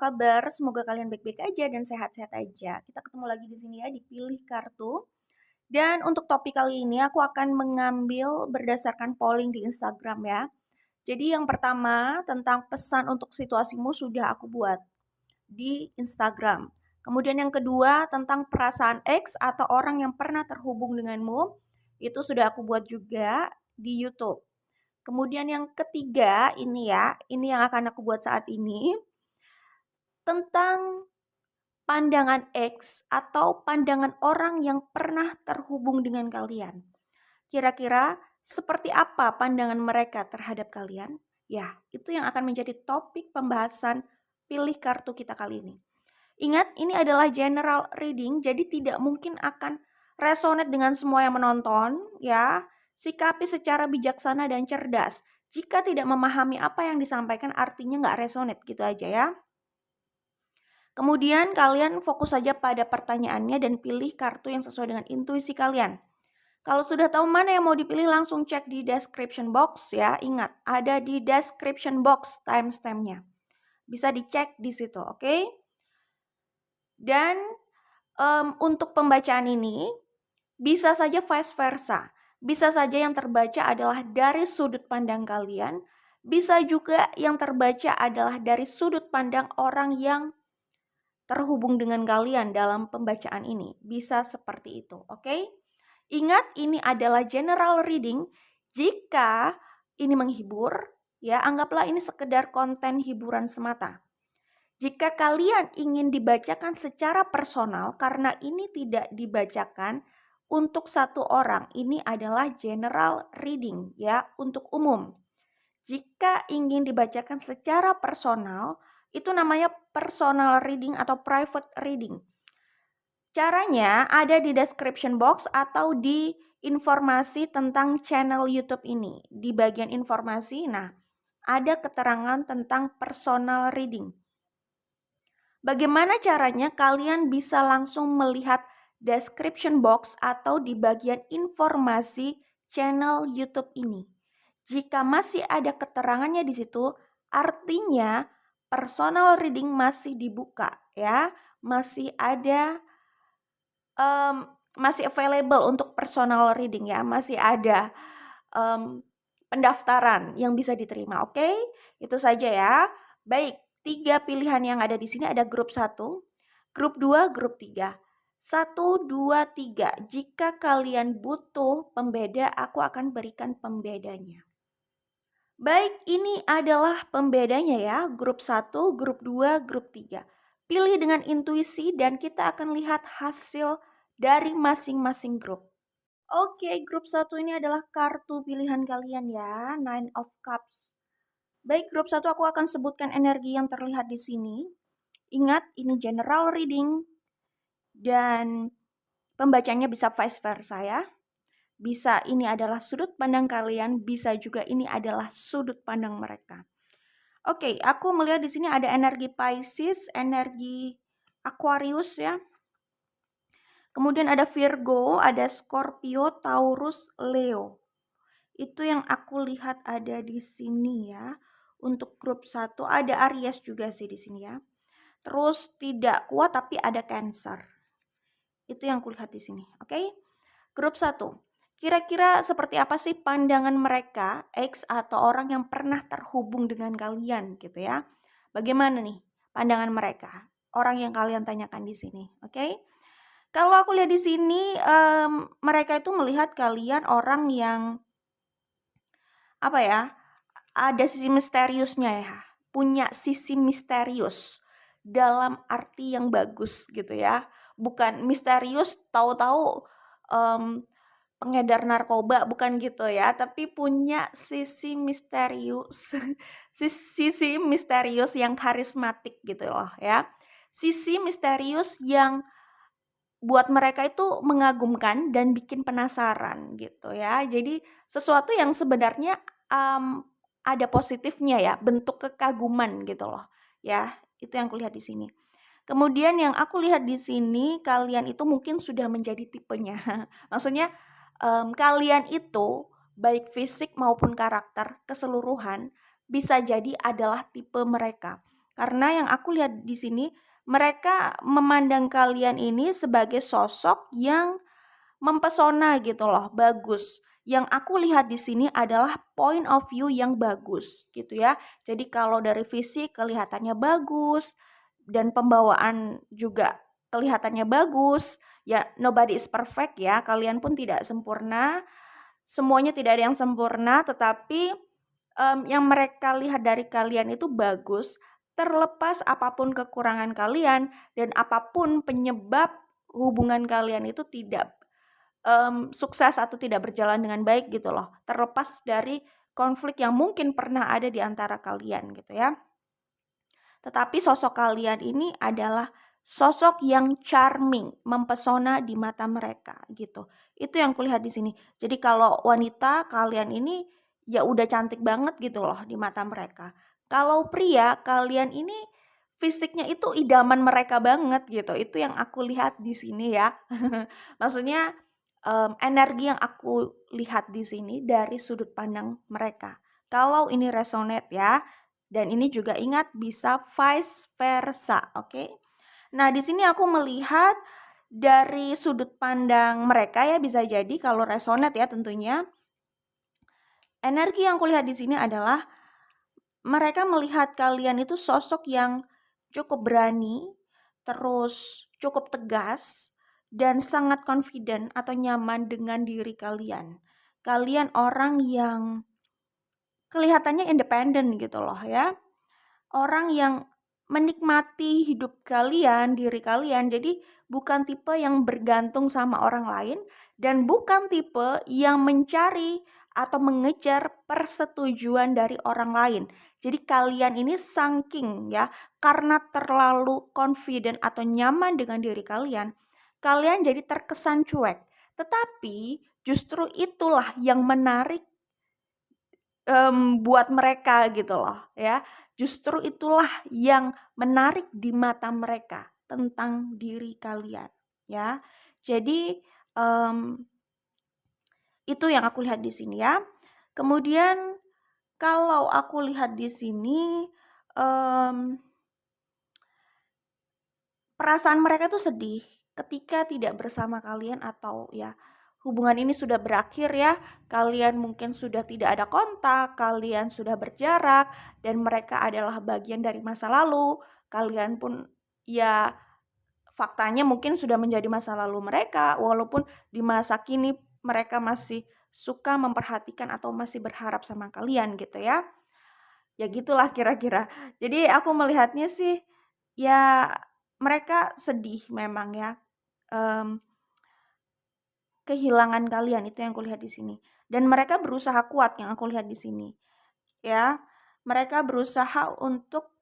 kabar? Semoga kalian baik-baik aja dan sehat-sehat aja. Kita ketemu lagi di sini ya di Pilih Kartu. Dan untuk topik kali ini aku akan mengambil berdasarkan polling di Instagram ya. Jadi yang pertama tentang pesan untuk situasimu sudah aku buat di Instagram. Kemudian yang kedua tentang perasaan X atau orang yang pernah terhubung denganmu. Itu sudah aku buat juga di YouTube. Kemudian yang ketiga ini ya, ini yang akan aku buat saat ini tentang pandangan X atau pandangan orang yang pernah terhubung dengan kalian. Kira-kira seperti apa pandangan mereka terhadap kalian? Ya, itu yang akan menjadi topik pembahasan pilih kartu kita kali ini. Ingat, ini adalah general reading, jadi tidak mungkin akan resonate dengan semua yang menonton, ya. Sikapi secara bijaksana dan cerdas. Jika tidak memahami apa yang disampaikan, artinya nggak resonate gitu aja ya. Kemudian kalian fokus saja pada pertanyaannya dan pilih kartu yang sesuai dengan intuisi kalian. Kalau sudah tahu mana yang mau dipilih, langsung cek di description box ya. Ingat, ada di description box timestamp-nya. Bisa dicek di situ, oke? Dan untuk pembacaan ini, bisa saja vice versa. Bisa saja yang terbaca adalah dari sudut pandang kalian. Bisa juga yang terbaca adalah dari sudut pandang orang yang terhubung dengan kalian dalam pembacaan ini. Bisa seperti itu, oke? Ingat, ini adalah general reading. Jika ini menghibur, ya anggaplah ini sekedar konten hiburan semata. Jika kalian ingin dibacakan secara personal, karena ini tidak dibacakan untuk satu orang, ini adalah general reading ya, untuk umum. Jika ingin dibacakan secara personal, itu namanya personal reading atau private reading. Caranya ada di description box atau di informasi tentang channel YouTube ini. Di bagian informasi, nah, ada keterangan tentang personal reading. Bagaimana caranya kalian bisa langsung melihat description box atau di bagian informasi channel YouTube ini? Jika masih ada keterangannya di situ, artinya personal reading masih dibuka ya, masih ada masih available untuk personal reading ya, masih ada pendaftaran yang bisa diterima. Oke, itu saja ya. Baik, 3 pilihan yang ada di sini ada grup 1, grup 2, grup 3. 1, 2, 3. Jika kalian butuh pembeda, aku akan berikan pembedanya. Baik, ini adalah pembedanya ya, grup 1, grup 2, grup 3. Pilih dengan intuisi dan kita akan lihat hasil dari masing-masing grup. Oke, grup 1 ini adalah kartu pilihan kalian ya, Nine of Cups. Baik, grup 1 aku akan sebutkan energi yang terlihat di sini. Ingat, ini general reading dan pembacanya bisa vice versa ya. Bisa ini adalah sudut pandang kalian, bisa juga ini adalah sudut pandang mereka. Oke, aku melihat di sini ada energi Pisces, energi Aquarius ya. Kemudian ada Virgo, ada Scorpio, Taurus, Leo. Itu yang aku lihat ada di sini ya. Untuk grup 1 ada Aries juga sih di sini ya. Terus tidak kuat tapi ada Cancer. Itu yang aku lihat di sini, oke? Grup 1. Kira-kira seperti apa sih pandangan mereka, X atau orang yang pernah terhubung dengan kalian gitu ya. Bagaimana nih pandangan mereka, orang yang kalian tanyakan di sini, oke? Kalau aku lihat di sini mereka itu melihat kalian orang yang apa ya, ada sisi misteriusnya ya, punya sisi misterius dalam arti yang bagus gitu ya. Bukan misterius tahu-tahu pengedar narkoba, bukan gitu ya, tapi punya sisi misterius, sisi misterius yang karismatik gitu loh ya. Sisi misterius yang buat mereka itu mengagumkan dan bikin penasaran gitu ya. Jadi sesuatu yang sebenarnya ada positifnya ya, bentuk kekaguman gitu loh ya. Itu yang kulihat di sini. Kemudian yang aku lihat di sini kalian itu mungkin sudah menjadi tipenya. Maksudnya kalian itu baik fisik maupun karakter keseluruhan bisa jadi adalah tipe mereka. Karena yang aku lihat di sini, mereka memandang kalian ini sebagai sosok yang mempesona gitu loh, bagus. Yang aku lihat di sini adalah point of view yang bagus gitu ya. Jadi kalau dari fisik kelihatannya bagus dan pembawaan juga kelihatannya bagus. Ya, nobody is perfect ya. Kalian pun tidak sempurna. Semuanya tidak ada yang sempurna, tetapi yang mereka lihat dari kalian itu bagus, terlepas apapun kekurangan kalian dan apapun penyebab hubungan kalian itu tidak sukses atau tidak berjalan dengan baik gitu loh. Terlepas dari konflik yang mungkin pernah ada di antara kalian gitu ya. Tetapi sosok kalian ini adalah sosok yang charming, mempesona di mata mereka gitu. Itu yang kulihat di sini. Jadi kalau wanita kalian ini ya udah cantik banget gitu loh di mata mereka. Kalau pria kalian ini fisiknya itu idaman mereka banget gitu. Itu yang aku lihat di sini ya. Maksudnya energi yang aku lihat di sini dari sudut pandang mereka. Kalau ini resonate ya, dan ini juga ingat bisa vice versa, oke? Nah, di sini aku melihat dari sudut pandang mereka ya, bisa jadi kalau resonate ya tentunya. Energi yang kulihat di sini adalah mereka melihat kalian itu sosok yang cukup berani, terus cukup tegas, dan sangat confident atau nyaman dengan diri kalian. Kalian orang yang kelihatannya independen gitu loh ya. Orang yang menikmati hidup kalian, diri kalian. Jadi bukan tipe yang bergantung sama orang lain dan bukan tipe yang mencari atau mengejar persetujuan dari orang lain. Jadi kalian ini saking ya, karena terlalu confident atau nyaman dengan diri kalian, kalian jadi terkesan cuek. Tetapi justru itulah yang menarik buat mereka gitu loh ya. Justru itulah yang menarik di mata mereka tentang diri kalian ya. Jadi itu yang aku lihat di sini ya. Kemudian kalau aku lihat di sini perasaan mereka tuh sedih ketika tidak bersama kalian atau ya hubungan ini sudah berakhir ya, kalian mungkin sudah tidak ada kontak, kalian sudah berjarak dan mereka adalah bagian dari masa lalu, kalian pun ya faktanya mungkin sudah menjadi masa lalu mereka walaupun di masa kini mereka masih suka memperhatikan atau masih berharap sama kalian gitu ya. Ya gitulah kira-kira. Jadi aku melihatnya sih ya mereka sedih memang ya. Kehilangan kalian itu yang kulihat di sini. Dan mereka berusaha kuat yang aku lihat di sini. Ya, mereka berusaha untuk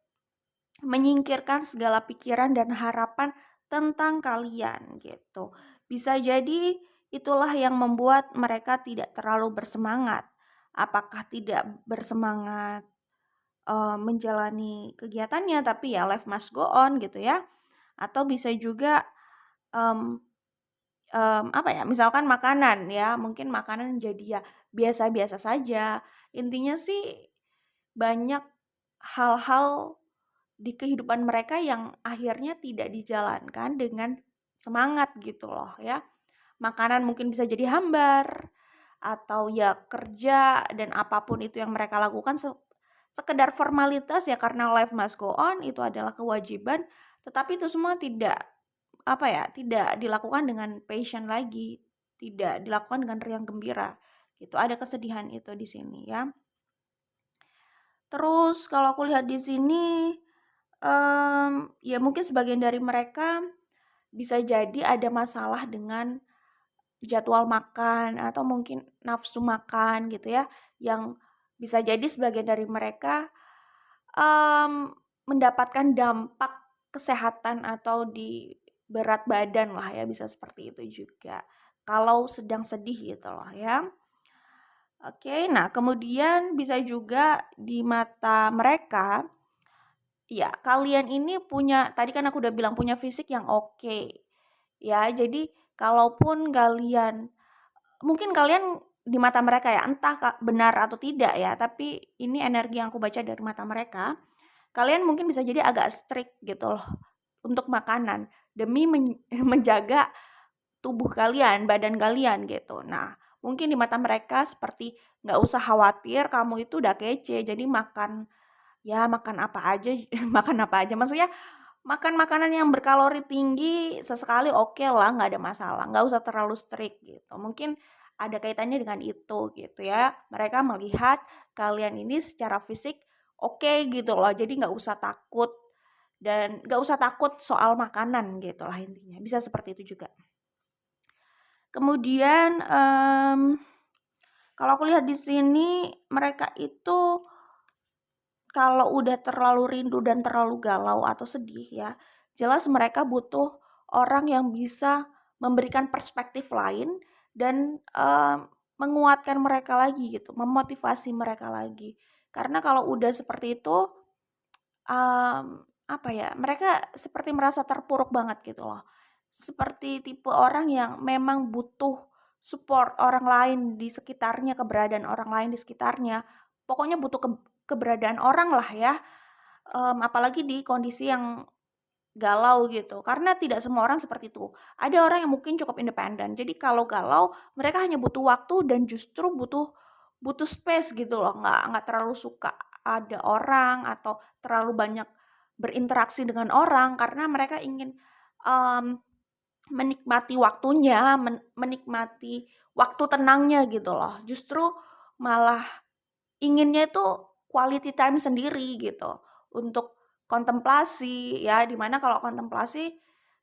menyingkirkan segala pikiran dan harapan tentang kalian gitu. Bisa jadi itulah yang membuat mereka tidak terlalu bersemangat. Apakah tidak bersemangat menjalani kegiatannya, tapi ya life must go on gitu ya. Atau bisa juga apa ya, misalkan makanan ya, mungkin makanan jadi ya biasa-biasa saja. Intinya sih banyak hal-hal di kehidupan mereka yang akhirnya tidak dijalankan dengan semangat gitu loh ya. Makanan mungkin bisa jadi hambar atau ya kerja dan apapun itu yang mereka lakukan sekedar formalitas ya karena life must go on itu adalah kewajiban, tetapi itu semua tidak apa ya, tidak dilakukan dengan passion lagi, tidak dilakukan dengan riang gembira, gitu. Ada kesedihan itu di sini ya. Terus kalau aku lihat di sini, ya mungkin sebagian dari mereka bisa jadi ada masalah dengan jadwal makan atau mungkin nafsu makan gitu ya, yang bisa jadi sebagian dari mereka, mendapatkan dampak kesehatan atau di berat badan lah ya, bisa seperti itu juga. Kalau sedang sedih gitu loh ya. Oke, nah kemudian bisa juga di mata mereka, ya kalian ini punya, tadi kan aku udah bilang punya fisik yang oke. Ya, jadi kalaupun kalian, mungkin kalian di mata mereka ya, entah benar atau tidak ya, tapi ini energi yang aku baca dari mata mereka. kalian mungkin bisa jadi agak strict gitu loh untuk makanan demi menjaga tubuh kalian, badan kalian gitu. Nah, mungkin di mata mereka seperti nggak usah khawatir kamu itu udah kece, jadi makan ya makan apa aja, makan apa aja. Maksudnya makan makanan yang berkalori tinggi sesekali oke lah, nggak ada masalah, nggak usah terlalu strict gitu. Mungkin ada kaitannya dengan itu gitu ya. Mereka melihat kalian ini secara fisik oke gitu loh, jadi nggak usah takut dan nggak usah takut soal makanan gitu lah intinya. Bisa seperti itu juga. Kemudian kalau aku lihat di sini mereka itu kalau udah terlalu rindu dan terlalu galau atau sedih ya, jelas mereka butuh orang yang bisa memberikan perspektif lain dan, menguatkan mereka lagi gitu, memotivasi mereka lagi. Karena kalau udah seperti itu, apa ya, mereka seperti merasa terpuruk banget gitu loh. Seperti tipe orang yang memang butuh support orang lain di sekitarnya, keberadaan orang lain di sekitarnya. Pokoknya butuh keberadaan orang lah ya, apalagi di kondisi yang galau gitu, karena tidak semua orang seperti itu. Ada orang yang mungkin cukup independen, jadi kalau galau mereka hanya butuh waktu dan justru butuh butuh space gitu loh, nggak terlalu suka ada orang atau terlalu banyak berinteraksi dengan orang karena mereka ingin, mmm, menikmati waktunya, menikmati waktu tenangnya gitu loh. Justru malah inginnya itu quality time sendiri gitu, untuk kontemplasi ya, dimana kalau kontemplasi,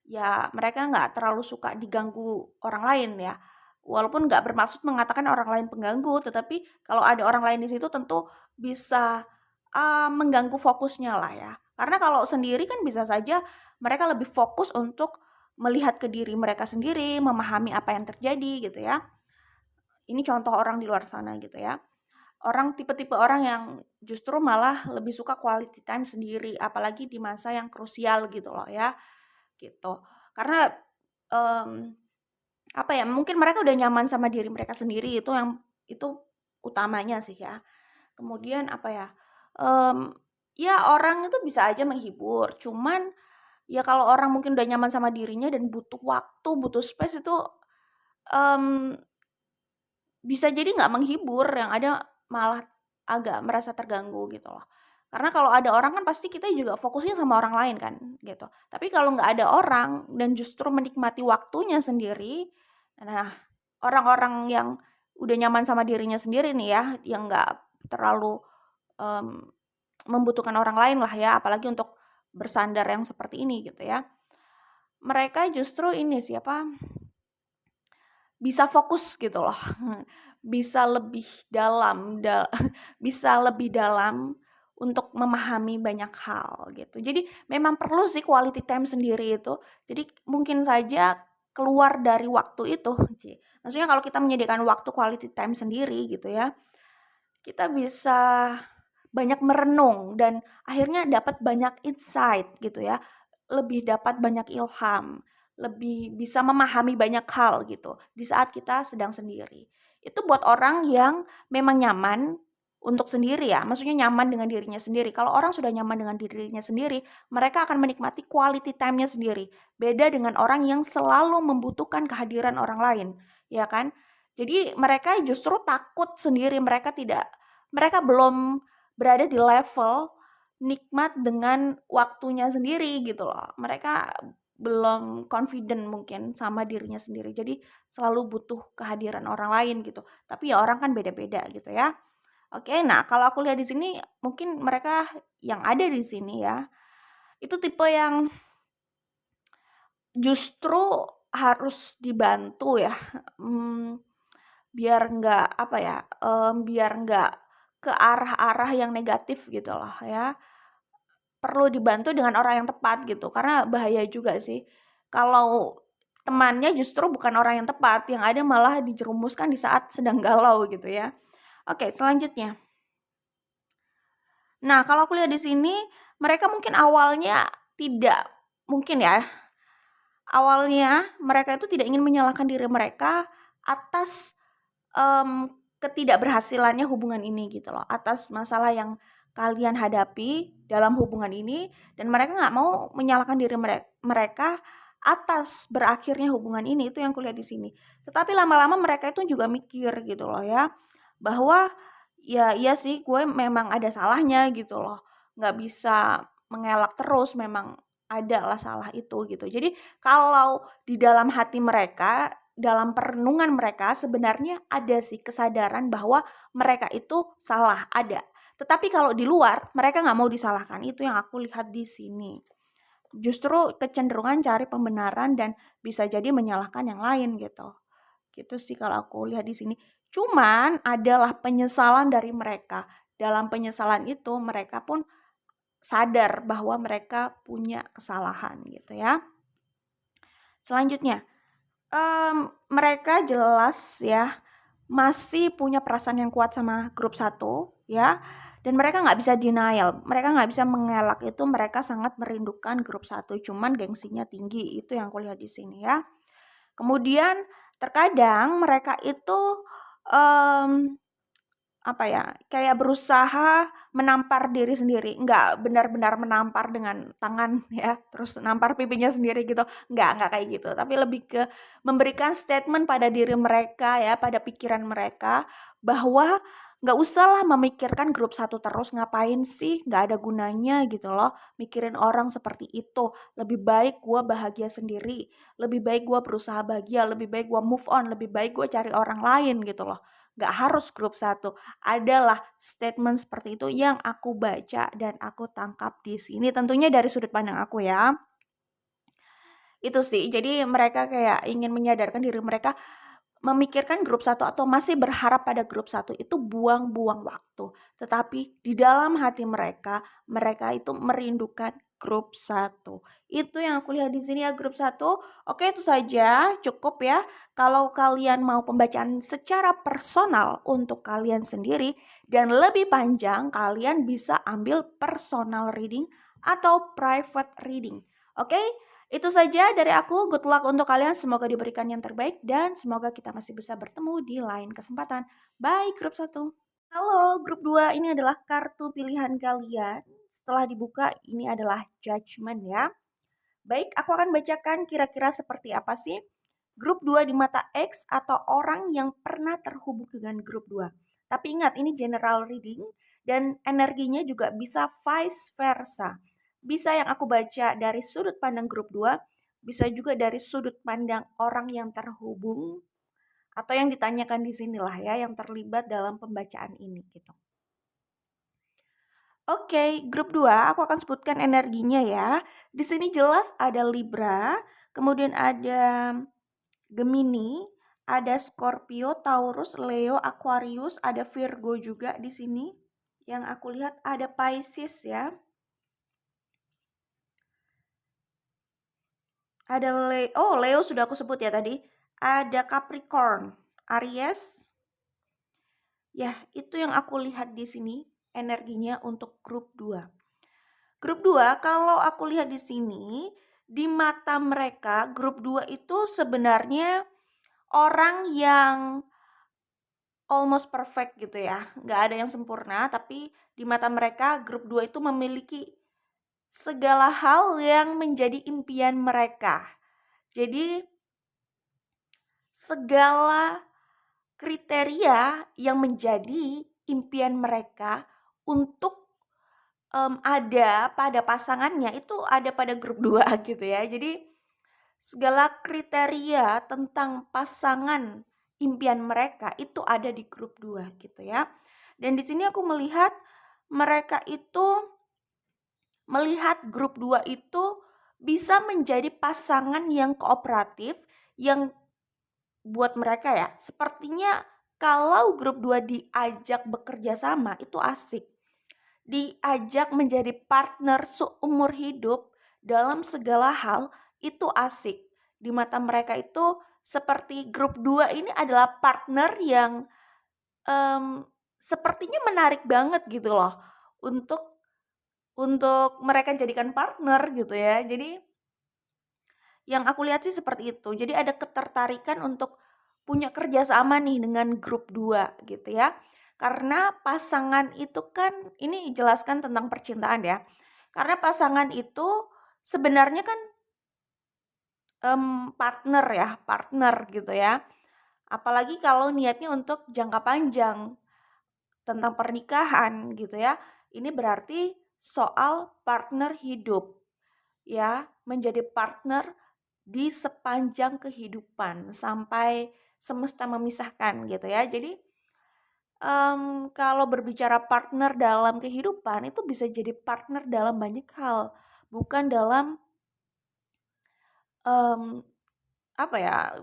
ya mereka nggak terlalu suka diganggu orang lain ya. Walaupun nggak bermaksud mengatakan orang lain pengganggu, tetapi kalau ada orang lain di situ tentu bisa, mengganggu fokusnya lah ya. Karena kalau sendiri kan bisa saja mereka lebih fokus untuk melihat ke diri mereka sendiri, memahami apa yang terjadi gitu ya. Ini contoh orang di luar sana gitu ya. Tipe-tipe orang yang justru malah lebih suka quality time sendiri, apalagi di masa yang krusial gitu loh ya, gitu. Karena, mmm, apa ya, mungkin mereka udah nyaman sama diri mereka sendiri, itu utamanya sih ya. Kemudian apa ya, mmm, ya orang itu bisa aja menghibur, cuman ya kalau orang mungkin udah nyaman sama dirinya dan butuh waktu, butuh space itu, mmm bisa jadi nggak menghibur, yang ada malah agak merasa terganggu gitu loh. Karena kalau ada orang kan pasti kita juga fokusnya sama orang lain kan, gitu. Tapi kalau nggak ada orang dan justru menikmati waktunya sendiri, nah orang-orang yang udah nyaman sama dirinya sendiri nih ya, yang nggak terlalu, mmm, membutuhkan orang lain lah ya, apalagi untuk bersandar yang seperti ini gitu ya. Mereka justru ini sih, apa, bisa fokus gitu loh, bisa lebih dalam bisa lebih dalam untuk memahami banyak hal gitu. Jadi memang perlu sih quality time sendiri itu. Jadi mungkin saja keluar dari waktu itu, maksudnya kalau kita menyediakan waktu quality time sendiri gitu ya, kita bisa banyak merenung dan akhirnya dapat banyak insight gitu ya, lebih dapat banyak ilham, lebih bisa memahami banyak hal gitu di saat kita sedang sendiri. Itu buat orang yang memang nyaman untuk sendiri ya, maksudnya nyaman dengan dirinya sendiri. Kalau orang sudah nyaman dengan dirinya sendiri, mereka akan menikmati quality time-nya sendiri. Beda dengan orang yang selalu membutuhkan kehadiran orang lain, ya kan? Jadi mereka justru takut sendiri, mereka belum berada di level nikmat dengan waktunya sendiri gitu loh. Mereka belum confident mungkin sama dirinya sendiri. Jadi selalu butuh kehadiran orang lain gitu. Tapi ya orang kan beda-beda gitu ya. Oke, nah kalau aku lihat di sini mungkin mereka yang ada di sini ya, itu tipe yang justru harus dibantu ya. Mmm, biar nggak apa ya, biar nggak ke arah-arah yang negatif gitu loh ya. Perlu dibantu dengan orang yang tepat gitu, karena bahaya juga sih kalau temannya justru bukan orang yang tepat, yang ada malah dijerumuskan di saat sedang galau gitu ya. Oke, selanjutnya. Nah, kalau aku lihat di sini, mereka mungkin awalnya tidak mungkin ya, awalnya mereka itu tidak ingin menyalahkan diri mereka atas, ketidakberhasilannya hubungan ini gitu loh, atas masalah yang kalian hadapi dalam hubungan ini, dan mereka nggak mau menyalahkan diri mereka atas berakhirnya hubungan ini. Itu yang kulihat di sini. Tetapi lama-lama mereka itu juga mikir gitu loh ya, bahwa ya iya sih gue memang ada salahnya gitu loh, nggak bisa mengelak terus, memang ada lah salah itu gitu. Jadi kalau di dalam hati mereka, dalam perenungan mereka sebenarnya ada sih kesadaran bahwa mereka itu salah, ada. Tetapi kalau di luar mereka nggak mau disalahkan, itu yang aku lihat di sini. Justru kecenderungan cari pembenaran dan bisa jadi menyalahkan yang lain gitu. Gitu sih kalau aku lihat di sini. Cuman adalah penyesalan dari mereka. Dalam penyesalan itu mereka pun sadar bahwa mereka punya kesalahan gitu ya. Selanjutnya, mereka jelas ya masih punya perasaan yang kuat sama grup 1 ya. Dan mereka nggak bisa denial, mereka nggak bisa mengelak itu mereka sangat merindukan grup 1, cuman gengsinya tinggi, itu yang aku lihat di sini ya. Kemudian terkadang mereka itu kayak berusaha menampar diri sendiri, nggak benar-benar menampar dengan tangan ya, terus nampar pipinya sendiri gitu, nggak kayak gitu. Tapi lebih ke memberikan statement pada diri mereka ya, pada pikiran mereka bahwa nggak usahlah memikirkan grup 1 terus, ngapain sih, nggak ada gunanya gitu loh, mikirin orang seperti itu. Lebih baik gue bahagia sendiri, lebih baik gue berusaha bahagia, lebih baik gue move on, lebih baik gue cari orang lain gitu loh. Nggak harus grup 1. Adalah statement seperti itu yang aku baca dan aku tangkap di sini, tentunya dari sudut pandang aku ya. Itu sih, jadi mereka kayak ingin menyadarkan diri mereka, memikirkan grup 1 atau masih berharap pada grup 1 itu buang-buang waktu. Tetapi di dalam hati mereka, mereka itu merindukan grup 1. Itu yang aku lihat di sini ya, grup 1. Oke, itu saja, cukup ya. Kalau kalian mau pembacaan secara personal untuk kalian sendiri dan lebih panjang, kalian bisa ambil personal reading atau private reading. Oke? Itu saja dari aku, good luck untuk kalian, semoga diberikan yang terbaik dan semoga kita masih bisa bertemu di lain kesempatan. Bye grup 1. Halo grup 2, ini adalah kartu pilihan kalian. Setelah dibuka ini adalah judgment ya. Baik, aku akan bacakan kira-kira seperti apa sih grup 2 di mata X atau orang yang pernah terhubung dengan grup 2. Tapi ingat, ini general reading dan energinya juga bisa vice versa. Bisa yang aku baca dari sudut pandang grup 2, bisa juga dari sudut pandang orang yang terhubung atau yang ditanyakan di sinilah ya, yang terlibat dalam pembacaan ini gitu. Oke, grup 2 aku akan sebutkan energinya ya. Di sini jelas ada Libra, kemudian ada Gemini, ada Scorpio, Taurus, Leo, Aquarius, ada Virgo juga di sini. Yang aku lihat ada Pisces ya. Ada Leo sudah aku sebut ya tadi. Ada Capricorn, Aries. Ya, itu yang aku lihat di sini energinya untuk grup 2. Grup 2 kalau aku lihat di sini, di mata mereka grup 2 itu sebenarnya orang yang almost perfect gitu ya. Nggak ada yang sempurna, tapi di mata mereka grup 2 itu memiliki segala hal yang menjadi impian mereka. Jadi segala kriteria yang menjadi impian mereka untuk ada pada pasangannya itu ada pada grup 2 gitu ya. Jadi segala kriteria tentang pasangan impian mereka itu ada di grup 2 gitu ya. Dan di sini aku melihat mereka itu melihat grup 2 itu bisa menjadi pasangan yang kooperatif, yang buat mereka ya, sepertinya kalau grup 2 diajak bekerja sama itu asik. Diajak menjadi partner seumur hidup dalam segala hal itu asik. Di mata mereka itu seperti grup 2 ini adalah partner yang sepertinya menarik banget gitu loh untuk mereka jadikan partner gitu ya. Jadi yang aku lihat sih seperti itu. Jadi ada ketertarikan untuk punya kerjasama nih dengan grup 2 gitu ya. Karena pasangan itu kan, ini jelaskan tentang percintaan ya. Karena pasangan itu sebenarnya kan partner ya, partner gitu ya. Apalagi kalau niatnya untuk jangka panjang tentang pernikahan gitu ya. Ini berarti soal partner hidup ya, menjadi partner di sepanjang kehidupan sampai semesta memisahkan gitu ya. Jadi kalau berbicara partner dalam kehidupan itu bisa jadi partner dalam banyak hal, bukan dalam mmm, apa ya,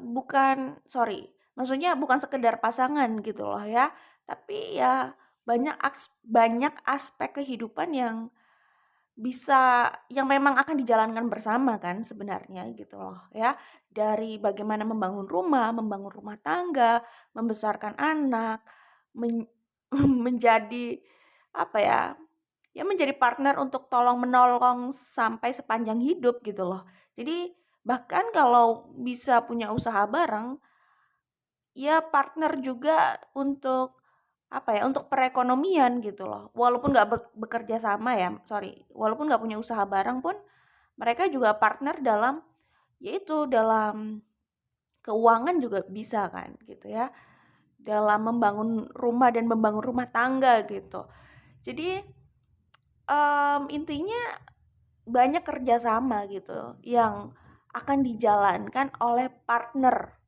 maksudnya bukan sekedar pasangan gitu loh ya, tapi ya banyak aspek kehidupan yang memang akan dijalankan bersama kan sebenarnya gitu loh ya. Dari bagaimana membangun rumah tangga, membesarkan anak, men menjadi apa ya, ya menjadi partner untuk tolong-menolong sampai sepanjang hidup gitu loh. Jadi bahkan kalau bisa punya usaha bareng, ya partner juga untuk apa ya, untuk perekonomian gitu loh. Walaupun nggak bekerja sama ya, walaupun nggak punya usaha bareng pun mereka juga partner dalam, yaitu dalam keuangan juga bisa kan gitu ya. Dalam membangun rumah dan membangun rumah tangga gitu. Jadi intinya banyak kerjasama gitu yang akan dijalankan oleh partner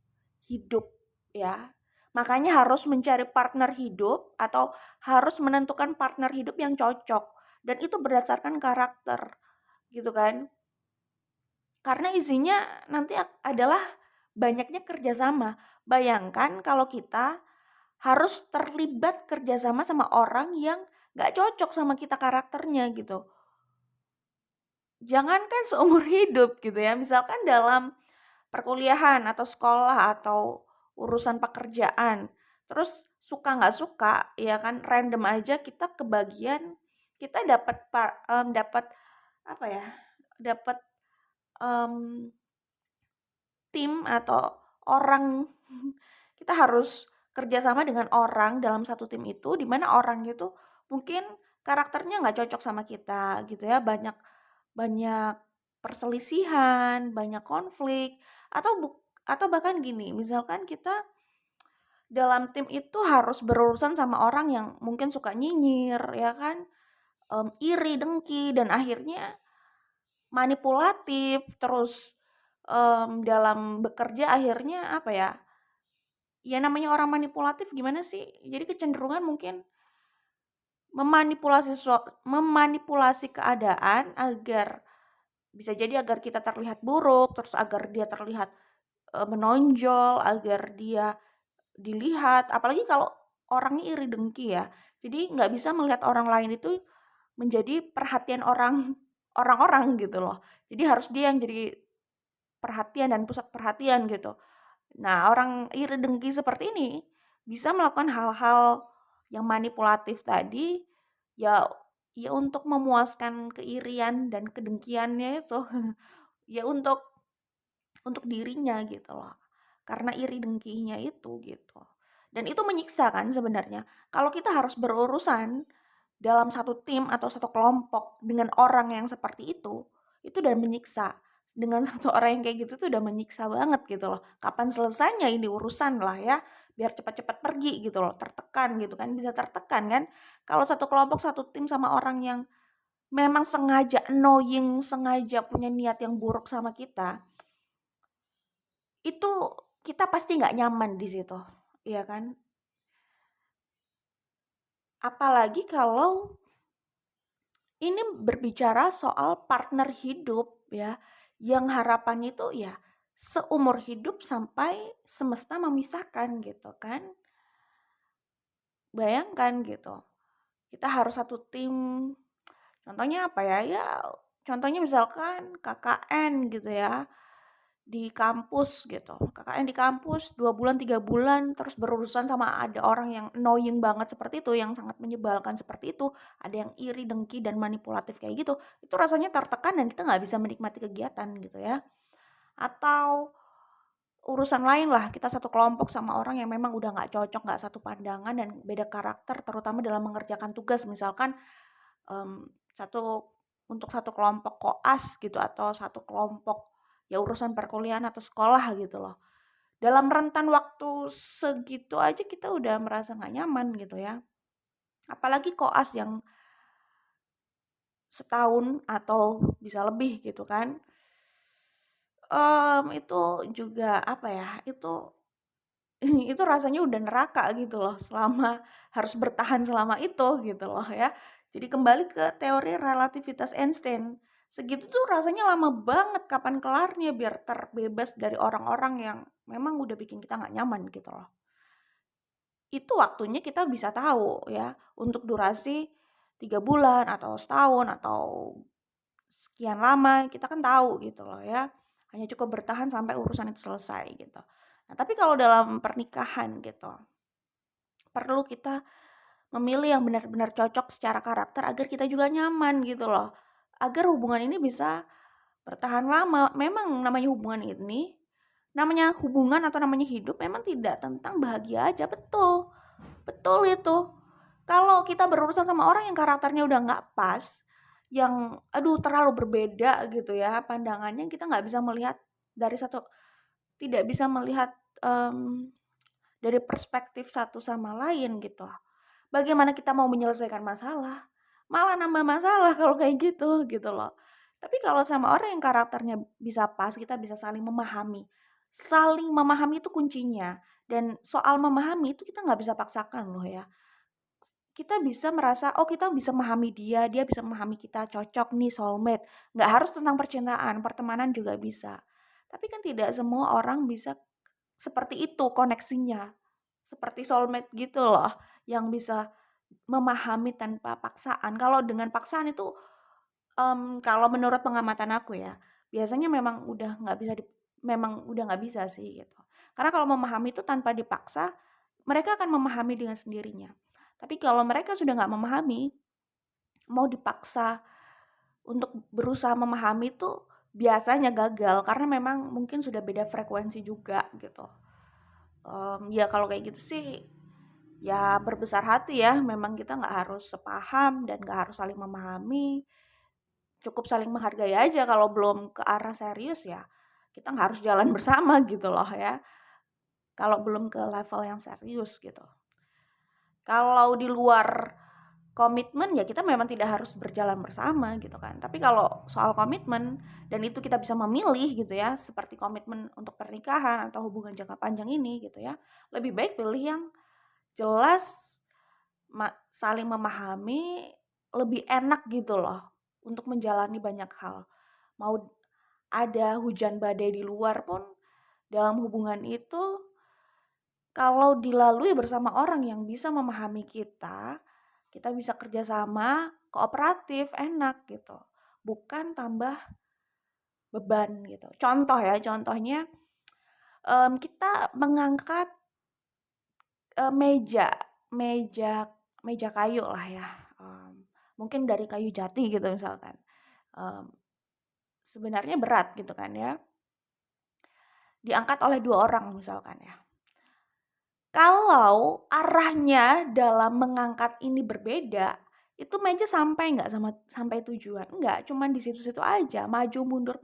hidup ya. Makanya harus mencari partner hidup atau harus menentukan partner hidup yang cocok dan itu berdasarkan karakter gitu kan. Karena isinya nanti adalah banyaknya kerjasama. Bayangkan kalau kita harus terlibat kerjasama sama orang yang gak cocok sama kita karakternya gitu. Jangankan seumur hidup gitu ya, misalkan dalam perkuliahan atau sekolah atau urusan pekerjaan, terus suka nggak suka, ya kan random aja kita kebagian, kita dapat apa ya, dapat mmm, tim atau orang, kita harus kerjasama dengan orang dalam satu tim itu, di mana orang itu mungkin karakternya nggak cocok sama kita gitu ya, banyak banyak perselisihan, banyak konflik, atau atau bahkan gini, misalkan kita dalam tim itu harus berurusan sama orang yang mungkin suka nyinyir, ya kan, iri, dengki, dan akhirnya manipulatif, terus dalam bekerja akhirnya apa ya, ya namanya orang manipulatif gimana sih, jadi kecenderungan mungkin memanipulasi keadaan agar bisa jadi agar kita terlihat buruk, terus agar dia terlihat, menonjol, agar dia dilihat, apalagi kalau orangnya iri dengki ya. Jadi nggak bisa melihat orang lain itu menjadi perhatian orang-orang gitu loh. Jadi harus dia yang jadi perhatian dan pusat perhatian gitu. Nah, orang iri dengki seperti ini bisa melakukan hal-hal yang manipulatif tadi, ya ya untuk memuaskan keirian dan kedengkiannya itu. Ya untuk dirinya gitu loh. Karena iri dengkinya itu gitu. Dan itu menyiksa kan sebenarnya. Kalau kita harus berurusan dalam satu tim atau satu kelompok dengan orang yang seperti itu udah menyiksa. Dengan satu orang yang kayak gitu tuh udah menyiksa banget gitu loh. Kapan selesainya ini urusan lah ya, biar cepat-cepat pergi gitu loh, tertekan gitu kan, bisa tertekan kan. Kalau satu kelompok, satu tim sama orang yang memang sengaja annoying, sengaja punya niat yang buruk sama kita, itu kita pasti nggak nyaman di situ, iya kan? Apalagi kalau ini berbicara soal partner hidup ya, yang harapannya itu ya seumur hidup sampai semesta memisahkan gitu kan. Bayangkan gitu, kita harus satu tim, contohnya apa ya, ya contohnya misalkan KKN gitu ya, di kampus gitu, KKN di kampus 2 bulan, 3 bulan, terus berurusan sama ada orang yang annoying banget seperti itu, yang sangat menyebalkan seperti itu, ada yang iri, dengki, dan manipulatif kayak gitu, itu rasanya tertekan dan kita nggak bisa menikmati kegiatan gitu ya. Atau urusan lain lah, kita satu kelompok sama orang yang memang udah nggak cocok, nggak satu pandangan dan beda karakter, terutama dalam mengerjakan tugas. Misalkan satu untuk satu kelompok koas gitu atau satu kelompok ya urusan perkuliahan atau sekolah gitu loh. Dalam rentan waktu segitu aja kita udah merasa nggak nyaman gitu ya. Apalagi koas yang setahun atau bisa lebih gitu kan. Itu juga apa ya, itu rasanya udah neraka gitu loh selama harus bertahan selama itu gitu loh ya. Jadi kembali ke teori relativitas Einstein. Segitu tuh rasanya lama banget kapan kelarnya biar terbebas dari orang-orang yang memang udah bikin kita nggak nyaman gitu loh. Itu waktunya kita bisa tahu ya untuk durasi 3 bulan atau setahun atau sekian lama kita kan tahu gitu loh ya. Hanya cukup bertahan sampai urusan itu selesai gitu. Nah, tapi kalau dalam pernikahan gitu, perlu kita memilih yang benar-benar cocok secara karakter agar kita juga nyaman gitu loh. Agar hubungan ini bisa bertahan lama. Memang namanya hubungan atau namanya hidup memang tidak tentang bahagia aja, betul. Betul itu. Kalau kita berurusan sama orang yang karakternya udah nggak pas, yang aduh terlalu berbeda gitu ya pandangannya, kita nggak bisa melihat dari satu tidak bisa melihat dari perspektif satu sama lain gitu. Bagaimana kita mau menyelesaikan masalah? Malah nambah masalah kalau kayak gitu loh. Tapi kalau sama orang yang karakternya bisa pas, kita bisa saling memahami. Saling memahami itu kuncinya. Dan soal memahami itu kita nggak bisa paksakan loh ya. Kita bisa merasa, oh kita bisa memahami dia, dia bisa memahami kita, cocok nih soulmate. Nggak harus tentang percintaan, pertemanan juga bisa. Tapi kan tidak semua orang bisa seperti itu koneksinya. Seperti soulmate gitu loh, yang bisa memahami tanpa paksaan. Kalau dengan paksaan itu, kalau menurut pengamatan aku ya, biasanya memang udah nggak bisa sih gitu. Karena kalau memahami itu tanpa dipaksa, mereka akan memahami dengan sendirinya. Tapi kalau mereka sudah nggak memahami, mau dipaksa untuk berusaha memahami itu biasanya gagal karena memang mungkin sudah beda frekuensi juga gitu. Ya kalau kayak gitu sih ya berbesar hati ya, memang kita nggak harus sepaham dan nggak harus saling memahami, cukup saling menghargai aja. Kalau belum ke arah serius ya kita nggak harus jalan bersama gitu loh ya, kalau belum ke level yang serius gitu. Kalau di luar komitmen ya kita memang tidak harus berjalan bersama gitu kan. Tapi kalau soal komitmen dan itu kita bisa memilih gitu ya, seperti komitmen untuk pernikahan atau hubungan jangka panjang ini gitu ya, lebih baik pilih yang jelas, saling memahami, lebih enak gitu loh untuk menjalani banyak hal. Mau ada hujan badai di luar pun dalam hubungan itu kalau dilalui bersama orang yang bisa memahami kita bisa kerjasama, kooperatif, enak gitu. Bukan tambah beban gitu. Contoh ya, contohnya kita mengangkat meja meja meja kayu lah ya, mungkin dari kayu jati gitu misalkan, mmm, sebenarnya berat gitu kan ya, diangkat oleh 2 orang misalkan ya. Kalau arahnya dalam mengangkat ini berbeda, itu meja sampai nggak sampai tujuan? Enggak, cuman di situ-situ aja, maju mundur,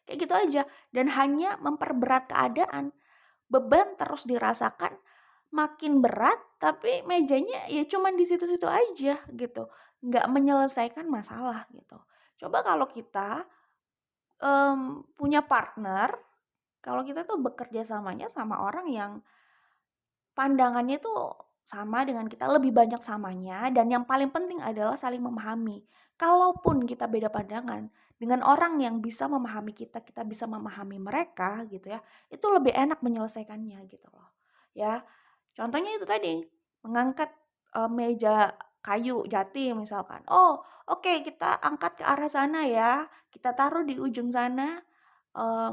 kayak gitu aja. Dan hanya memperberat keadaan, beban terus dirasakan, makin berat tapi mejanya ya cuman di situ-situ aja gitu, nggak menyelesaikan masalah gitu. Coba kalau kita, punya partner, kalau kita tuh bekerja samanya sama orang yang pandangannya tuh sama dengan kita, lebih banyak samanya, dan yang paling penting adalah saling memahami. Kalaupun kita beda pandangan, dengan orang yang bisa memahami kita, kita bisa memahami mereka gitu ya, itu lebih enak menyelesaikannya gitu loh. Ya, contohnya itu tadi, mengangkat, meja kayu jati misalkan. Oh, oke kita angkat ke arah sana ya, kita taruh di ujung sana,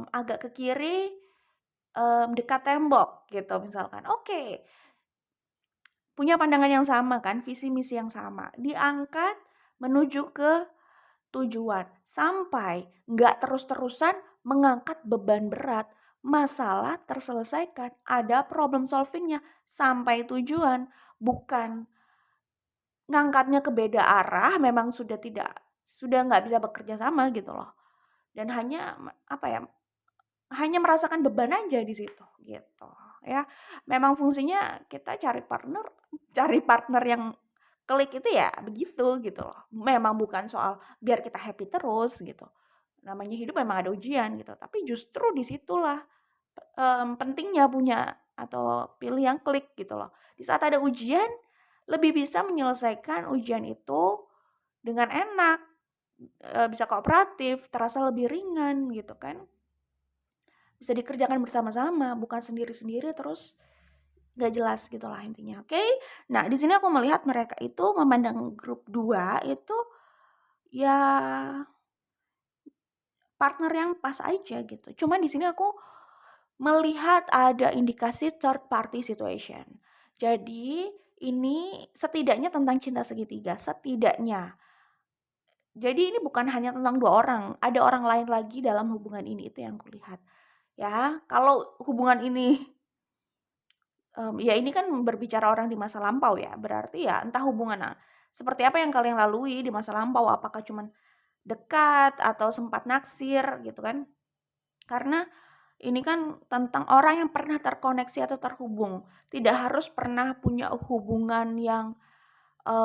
agak ke kiri, dekat tembok gitu misalkan. Oke. Punya pandangan yang sama kan, visi misi yang sama, diangkat menuju ke tujuan, sampai nggak terus-terusan mengangkat beban berat, masalah terselesaikan, ada problem solvingnya sampai tujuan, bukan ngangkatnya ke beda arah, memang sudah nggak bisa bekerja sama gitu loh. Dan hanya hanya merasakan beban aja di situ gitu ya. Memang fungsinya kita cari partner yang klik itu ya begitu gitu loh. Memang bukan soal biar kita happy terus gitu. Namanya hidup memang ada ujian gitu, tapi justru disitulah pentingnya punya atau pilih yang klik gitu loh. Di saat ada ujian, lebih bisa menyelesaikan ujian itu dengan enak, bisa kooperatif, terasa lebih ringan gitu kan. Bisa dikerjakan bersama-sama, bukan sendiri-sendiri terus nggak jelas gitulah intinya, oke? Nah, di sini aku melihat mereka itu memandang grup 2 itu ya partner yang pas aja gitu. Cuman di sini aku melihat ada indikasi third party situation. Jadi ini setidaknya tentang cinta segitiga, setidaknya. Jadi ini bukan hanya tentang 2 orang, ada orang lain lagi dalam hubungan ini, itu yang kulihat. Ya, kalau hubungan ini ya ini kan berbicara orang di masa lampau ya, berarti ya entah hubungan seperti apa yang kalian lalui di masa lampau, apakah cuman dekat atau sempat naksir gitu kan. Karena ini kan tentang orang yang pernah terkoneksi atau terhubung, tidak harus pernah punya hubungan yang,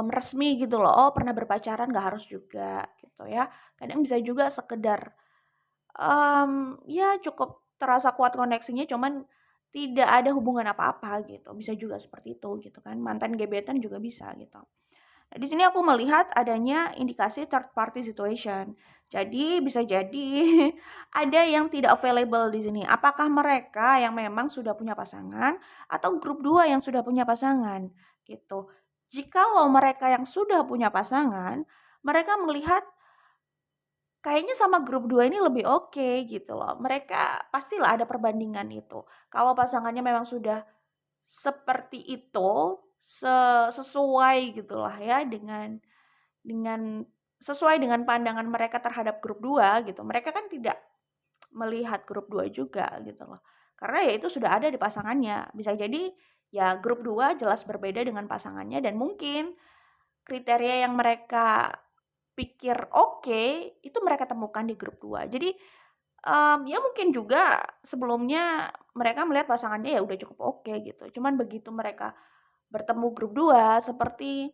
resmi gitu loh, oh pernah berpacaran nggak harus juga gitu ya. Kadang bisa juga sekedar, ya cukup terasa kuat koneksinya cuman tidak ada hubungan apa-apa gitu, bisa juga seperti itu gitu kan, mantan gebetan juga bisa gitu. Nah, di sini aku melihat adanya indikasi third party situation. Jadi bisa jadi ada yang tidak available di sini. Apakah mereka yang memang sudah punya pasangan atau grup 2 yang sudah punya pasangan gitu. Jikalau mereka yang sudah punya pasangan, mereka melihat kayaknya sama grup 2 ini lebih oke gitu loh. Mereka pastilah ada perbandingan itu. Kalau pasangannya memang sudah seperti itu, sesuai gitulah ya dengan sesuai dengan pandangan mereka terhadap grup 2 gitu. Mereka kan tidak melihat grup 2 juga gitu loh. Karena ya itu sudah ada di pasangannya. Bisa jadi ya grup 2 jelas berbeda dengan pasangannya dan mungkin kriteria yang mereka pikir oke, itu mereka temukan di grup 2. Jadi, ya mungkin juga sebelumnya mereka melihat pasangannya ya udah cukup oke gitu. Cuman begitu mereka bertemu grup 2 seperti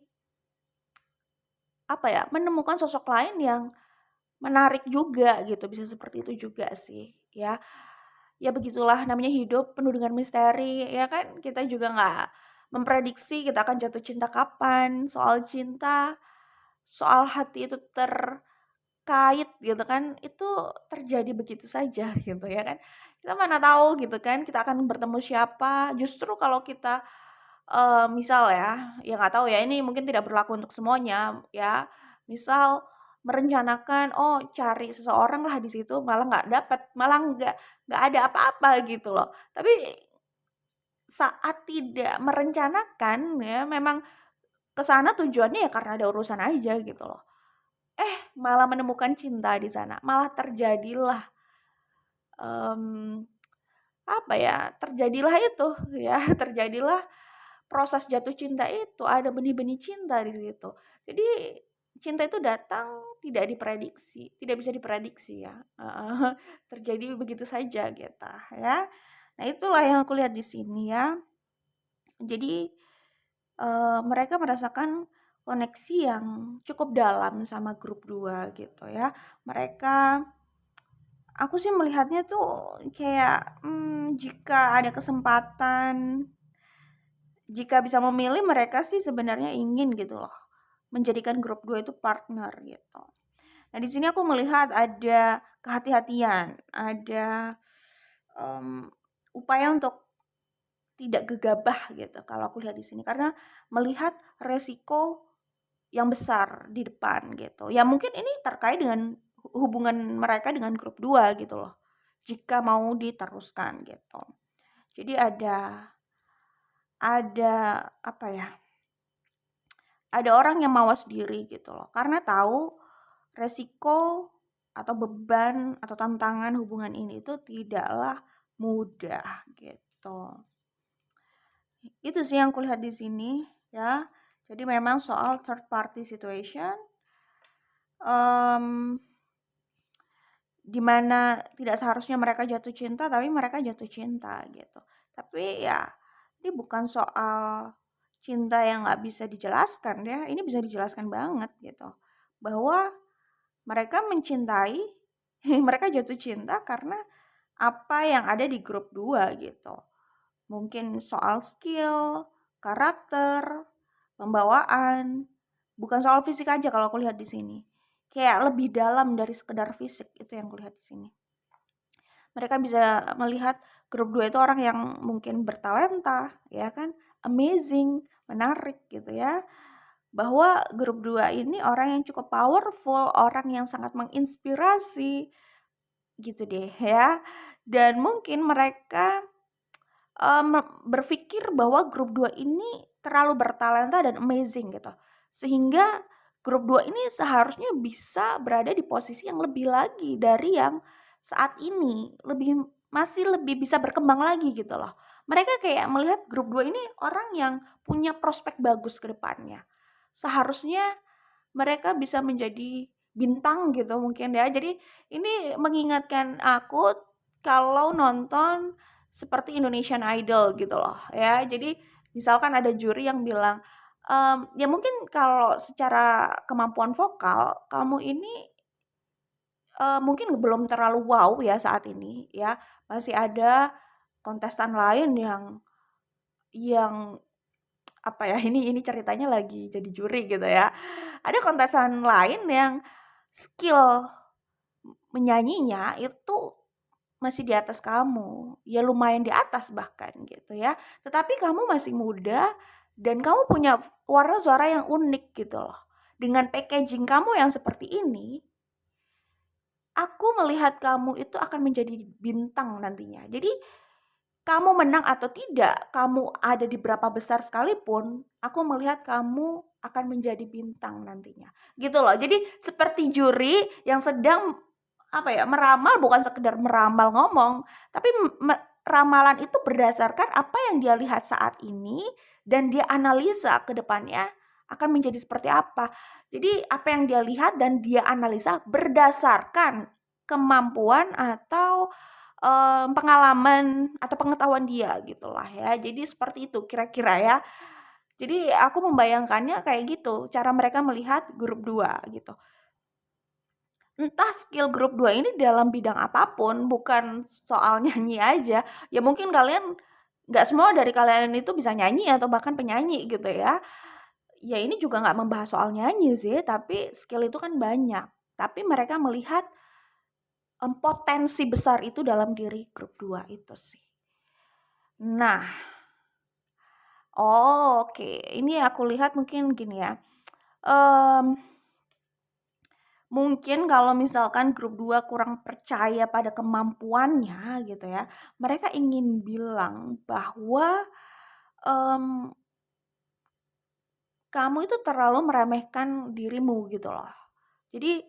menemukan sosok lain yang menarik juga gitu, bisa seperti itu juga sih ya. Ya begitulah namanya hidup penuh dengan misteri ya kan, kita juga nggak memprediksi kita akan jatuh cinta kapan, soal cinta, soal hati itu terkait gitu kan, itu terjadi begitu saja gitu ya kan. Kita mana tahu gitu kan kita akan bertemu siapa, justru kalau kita, misal ya nggak tahu ya ini mungkin tidak berlaku untuk semuanya ya, misal merencanakan, oh cari seseorang lah di situ malah nggak dapet, malah nggak ada apa-apa gitu loh. Tapi saat tidak merencanakan ya memang ke sana tujuannya ya karena ada urusan aja gitu loh. Malah menemukan cinta di sana, malah terjadilah, mmm, terjadilah itu ya, terjadilah proses jatuh cinta itu, ada benih-benih cinta di situ. Jadi cinta itu datang tidak bisa diprediksi ya, heeh, terjadi begitu saja gitu ya. Nah itulah yang aku lihat di sini ya. Jadi, mereka merasakan koneksi yang cukup dalam sama grup 2 gitu ya. Aku sih melihatnya tuh kayak, jika ada kesempatan, jika bisa memilih mereka sih sebenarnya ingin gitu loh, menjadikan grup 2 itu partner gitu. Nah di sini aku melihat ada kehati-hatian, ada, mmm, upaya untuk tidak gegabah gitu kalau aku lihat di sini, karena melihat resiko yang besar di depan gitu. Ya mungkin ini terkait dengan hubungan mereka dengan grup 2 gitu loh, jika mau diteruskan gitu. Jadi ada apa ya, ada orang yang mawas diri gitu loh, karena tahu resiko atau beban atau tantangan hubungan ini itu tidaklah mudah gitu. Itu sih yang kulihat di sini ya. Jadi memang soal third party situation di mana tidak seharusnya mereka jatuh cinta tapi mereka jatuh cinta gitu. Tapi ya ini bukan soal cinta yang nggak bisa dijelaskan ya, ini bisa dijelaskan banget gitu. Bahwa mereka mencintai, mereka jatuh cinta karena apa yang ada di grup 2 gitu. Mungkin soal skill, karakter, pembawaan, bukan soal fisik aja kalau aku lihat di sini. Kayak lebih dalam dari sekedar fisik, itu yang kulihat di sini. Mereka bisa melihat grup 2 itu orang yang mungkin bertalenta, ya kan, amazing, menarik gitu ya. Bahwa grup 2 ini orang yang cukup powerful, orang yang sangat menginspirasi, gitu deh ya. Dan mungkin mereka berpikir bahwa grup 2 ini terlalu bertalenta dan amazing gitu. Sehingga grup 2 ini seharusnya bisa berada di posisi yang lebih lagi dari yang saat ini, masih lebih bisa berkembang lagi gitu loh. Mereka kayak melihat grup 2 ini orang yang punya prospek bagus ke depannya. Seharusnya mereka bisa menjadi bintang gitu mungkin ya. Jadi ini mengingatkan aku kalau nonton seperti Indonesian Idol gitu loh ya. Jadi misalkan ada juri yang bilang, ya mungkin kalau secara kemampuan vokal kamu ini, mungkin belum terlalu wow ya saat ini ya. Masih ada kontestan lain yang apa ya, ini ceritanya lagi jadi juri gitu ya. Ada kontestan lain yang skill menyanyinya itu masih di atas kamu, ya lumayan di atas bahkan gitu ya. Tetapi kamu masih muda dan kamu punya warna suara yang unik gitu loh. Dengan packaging kamu yang seperti ini, aku melihat kamu itu akan menjadi bintang nantinya. Jadi kamu menang atau tidak, kamu ada di berapa besar sekalipun, aku melihat kamu akan menjadi bintang nantinya. Gitu loh. Jadi seperti juri yang sedang apa ya, meramal, bukan sekedar meramal ngomong, tapi ramalan itu berdasarkan apa yang dia lihat saat ini dan dia analisa ke depannya akan menjadi seperti apa. Jadi apa yang dia lihat dan dia analisa berdasarkan kemampuan atau pengalaman atau pengetahuan dia gitulah ya. Jadi seperti itu kira-kira ya. Jadi aku membayangkannya kayak gitu, cara mereka melihat grup 2 gitu. Entah skill grup 2 ini dalam bidang apapun, bukan soal nyanyi aja. Ya mungkin kalian nggak semua dari kalian itu bisa nyanyi atau bahkan penyanyi gitu ya. Ya ini juga nggak membahas soal nyanyi sih, tapi skill itu kan banyak. Tapi mereka melihat potensi besar itu dalam diri grup 2 itu sih. Nah, oke. Ini aku lihat mungkin gini ya. Mungkin kalau misalkan grup 2 kurang percaya pada kemampuannya gitu ya, mereka ingin bilang bahwa kamu itu terlalu meremehkan dirimu gitu loh. Jadi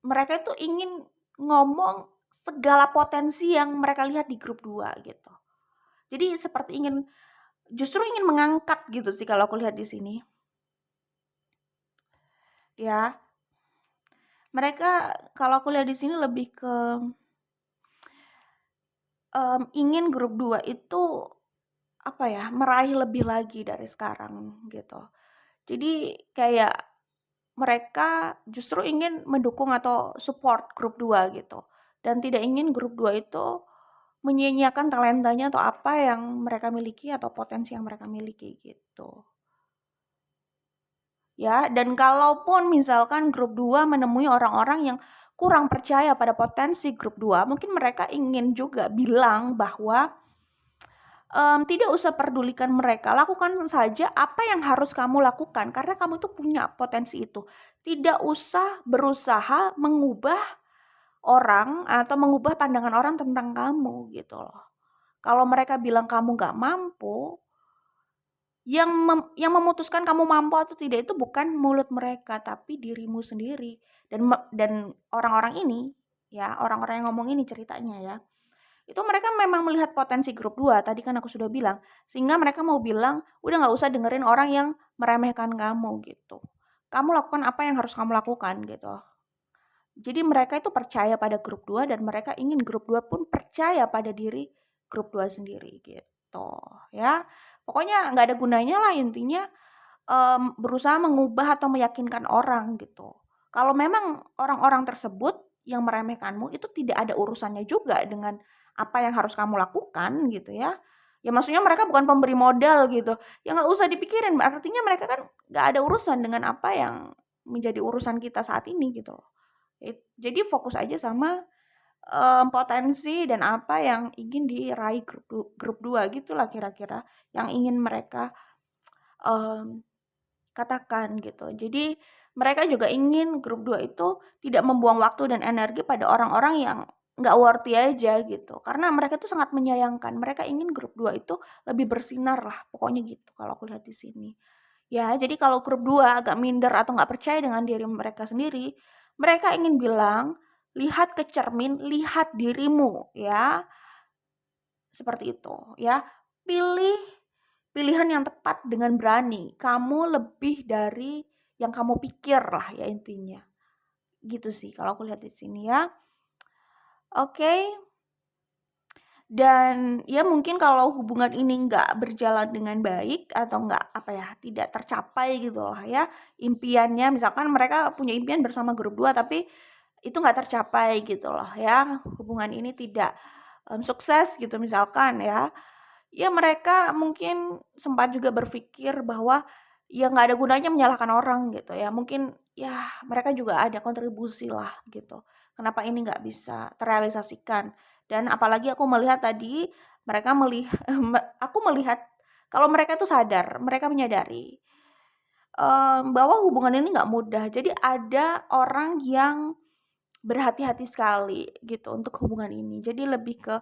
mereka itu ingin ngomong segala potensi yang mereka lihat di grup 2 gitu. Jadi seperti justru ingin mengangkat gitu sih kalau aku lihat di sini. Ya. Mereka kalau aku lihat di sini lebih ke ingin grup 2 itu apa ya, meraih lebih lagi dari sekarang gitu. Jadi kayak mereka justru ingin mendukung atau support grup 2 gitu. Dan tidak ingin grup 2 itu menyia-nyiakan talentanya atau apa yang mereka miliki atau potensi yang mereka miliki gitu. Ya, dan kalaupun misalkan grup 2 menemui orang-orang yang kurang percaya pada potensi grup 2, mungkin mereka ingin juga bilang bahwa tidak usah pedulikan mereka, lakukan saja apa yang harus kamu lakukan karena kamu tuh punya potensi itu. Tidak usah berusaha mengubah orang atau mengubah pandangan orang tentang kamu gitu loh. Kalau mereka bilang kamu nggak mampu, yang memutuskan kamu mampu atau tidak itu bukan mulut mereka, tapi dirimu sendiri. Dan orang-orang ini, ya orang-orang yang ngomong ini ceritanya ya, itu mereka memang melihat potensi grup 2, tadi kan aku sudah bilang. Sehingga mereka mau bilang, "Udah nggak usah dengerin orang yang meremehkan kamu," gitu. "Kamu lakukan apa yang harus kamu lakukan," gitu. Jadi mereka itu percaya pada grup 2 dan mereka ingin grup 2 pun percaya pada diri grup 2 sendiri gitu, ya. Pokoknya nggak ada gunanya lah intinya, berusaha mengubah atau meyakinkan orang gitu. Kalau memang orang-orang tersebut yang meremehkanmu itu tidak ada urusannya juga dengan apa yang harus kamu lakukan gitu ya. Ya maksudnya mereka bukan pemberi modal gitu, ya nggak usah dipikirin, artinya mereka kan nggak ada urusan dengan apa yang menjadi urusan kita saat ini gitu loh. Jadi fokus aja sama, potensi dan apa yang ingin diraih grup 2 gitulah kira-kira yang ingin mereka, mmm, katakan gitu. Jadi mereka juga ingin grup 2 itu tidak membuang waktu dan energi pada orang-orang yang nggak worthy aja gitu. Karena mereka tuh sangat menyayangkan, mereka ingin grup 2 itu lebih bersinar lah, pokoknya gitu kalau aku lihat di sini. Ya, jadi kalau grup 2 agak minder atau nggak percaya dengan diri mereka sendiri, mereka ingin bilang, "Lihat ke cermin, lihat dirimu," ya, seperti itu, ya. Pilih pilihan yang tepat dengan berani, kamu lebih dari yang kamu pikir lah ya intinya. Gitu sih kalau aku lihat di sini ya. Oke. Dan ya mungkin kalau hubungan ini nggak berjalan dengan baik atau nggak apa ya, tidak tercapai gitu lah ya, impiannya misalkan mereka punya impian bersama grup 2 tapi itu nggak tercapai gitu loh ya, hubungan ini tidak, sukses gitu misalkan ya. Ya mereka mungkin sempat juga berpikir bahwa, ya nggak ada gunanya menyalahkan orang gitu ya, mungkin ya mereka juga ada kontribusi lah gitu, kenapa ini nggak bisa terrealisasikan. Dan apalagi aku melihat tadi, mereka aku melihat kalau mereka itu sadar, mereka menyadari, bahwa hubungan ini nggak mudah. Jadi ada orang yang berhati-hati sekali gitu untuk hubungan ini. Jadi lebih ke,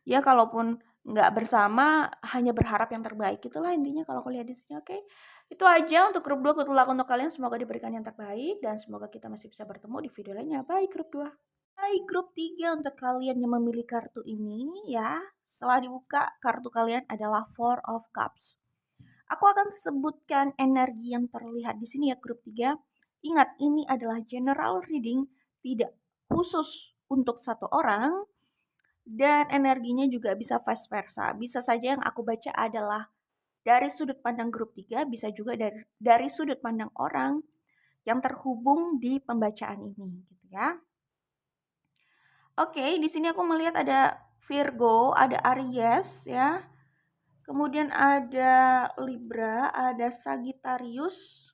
ya kalaupun nggak bersama, hanya berharap yang terbaik, itulah intinya kalau aku lihat di sini, oke. Itu aja untuk grup 2 good luck untuk kalian, semoga diberikan yang terbaik dan semoga kita masih bisa bertemu di video lainnya. Bye grup 2. Hai grup 3 untuk kalian yang memilih kartu ini ya. Setelah dibuka, kartu kalian adalah Four of Cups. Aku akan sebutkan energi yang terlihat di sini ya grup 3. Ingat, ini adalah general reading, tidak khusus untuk satu orang dan energinya juga bisa vice versa. Bisa saja yang aku baca adalah dari sudut pandang grup 3, bisa juga dari sudut pandang orang yang terhubung di pembacaan ini gitu ya. Oke, di sini aku melihat ada Virgo, ada Aries ya. Kemudian ada Libra, ada Sagittarius,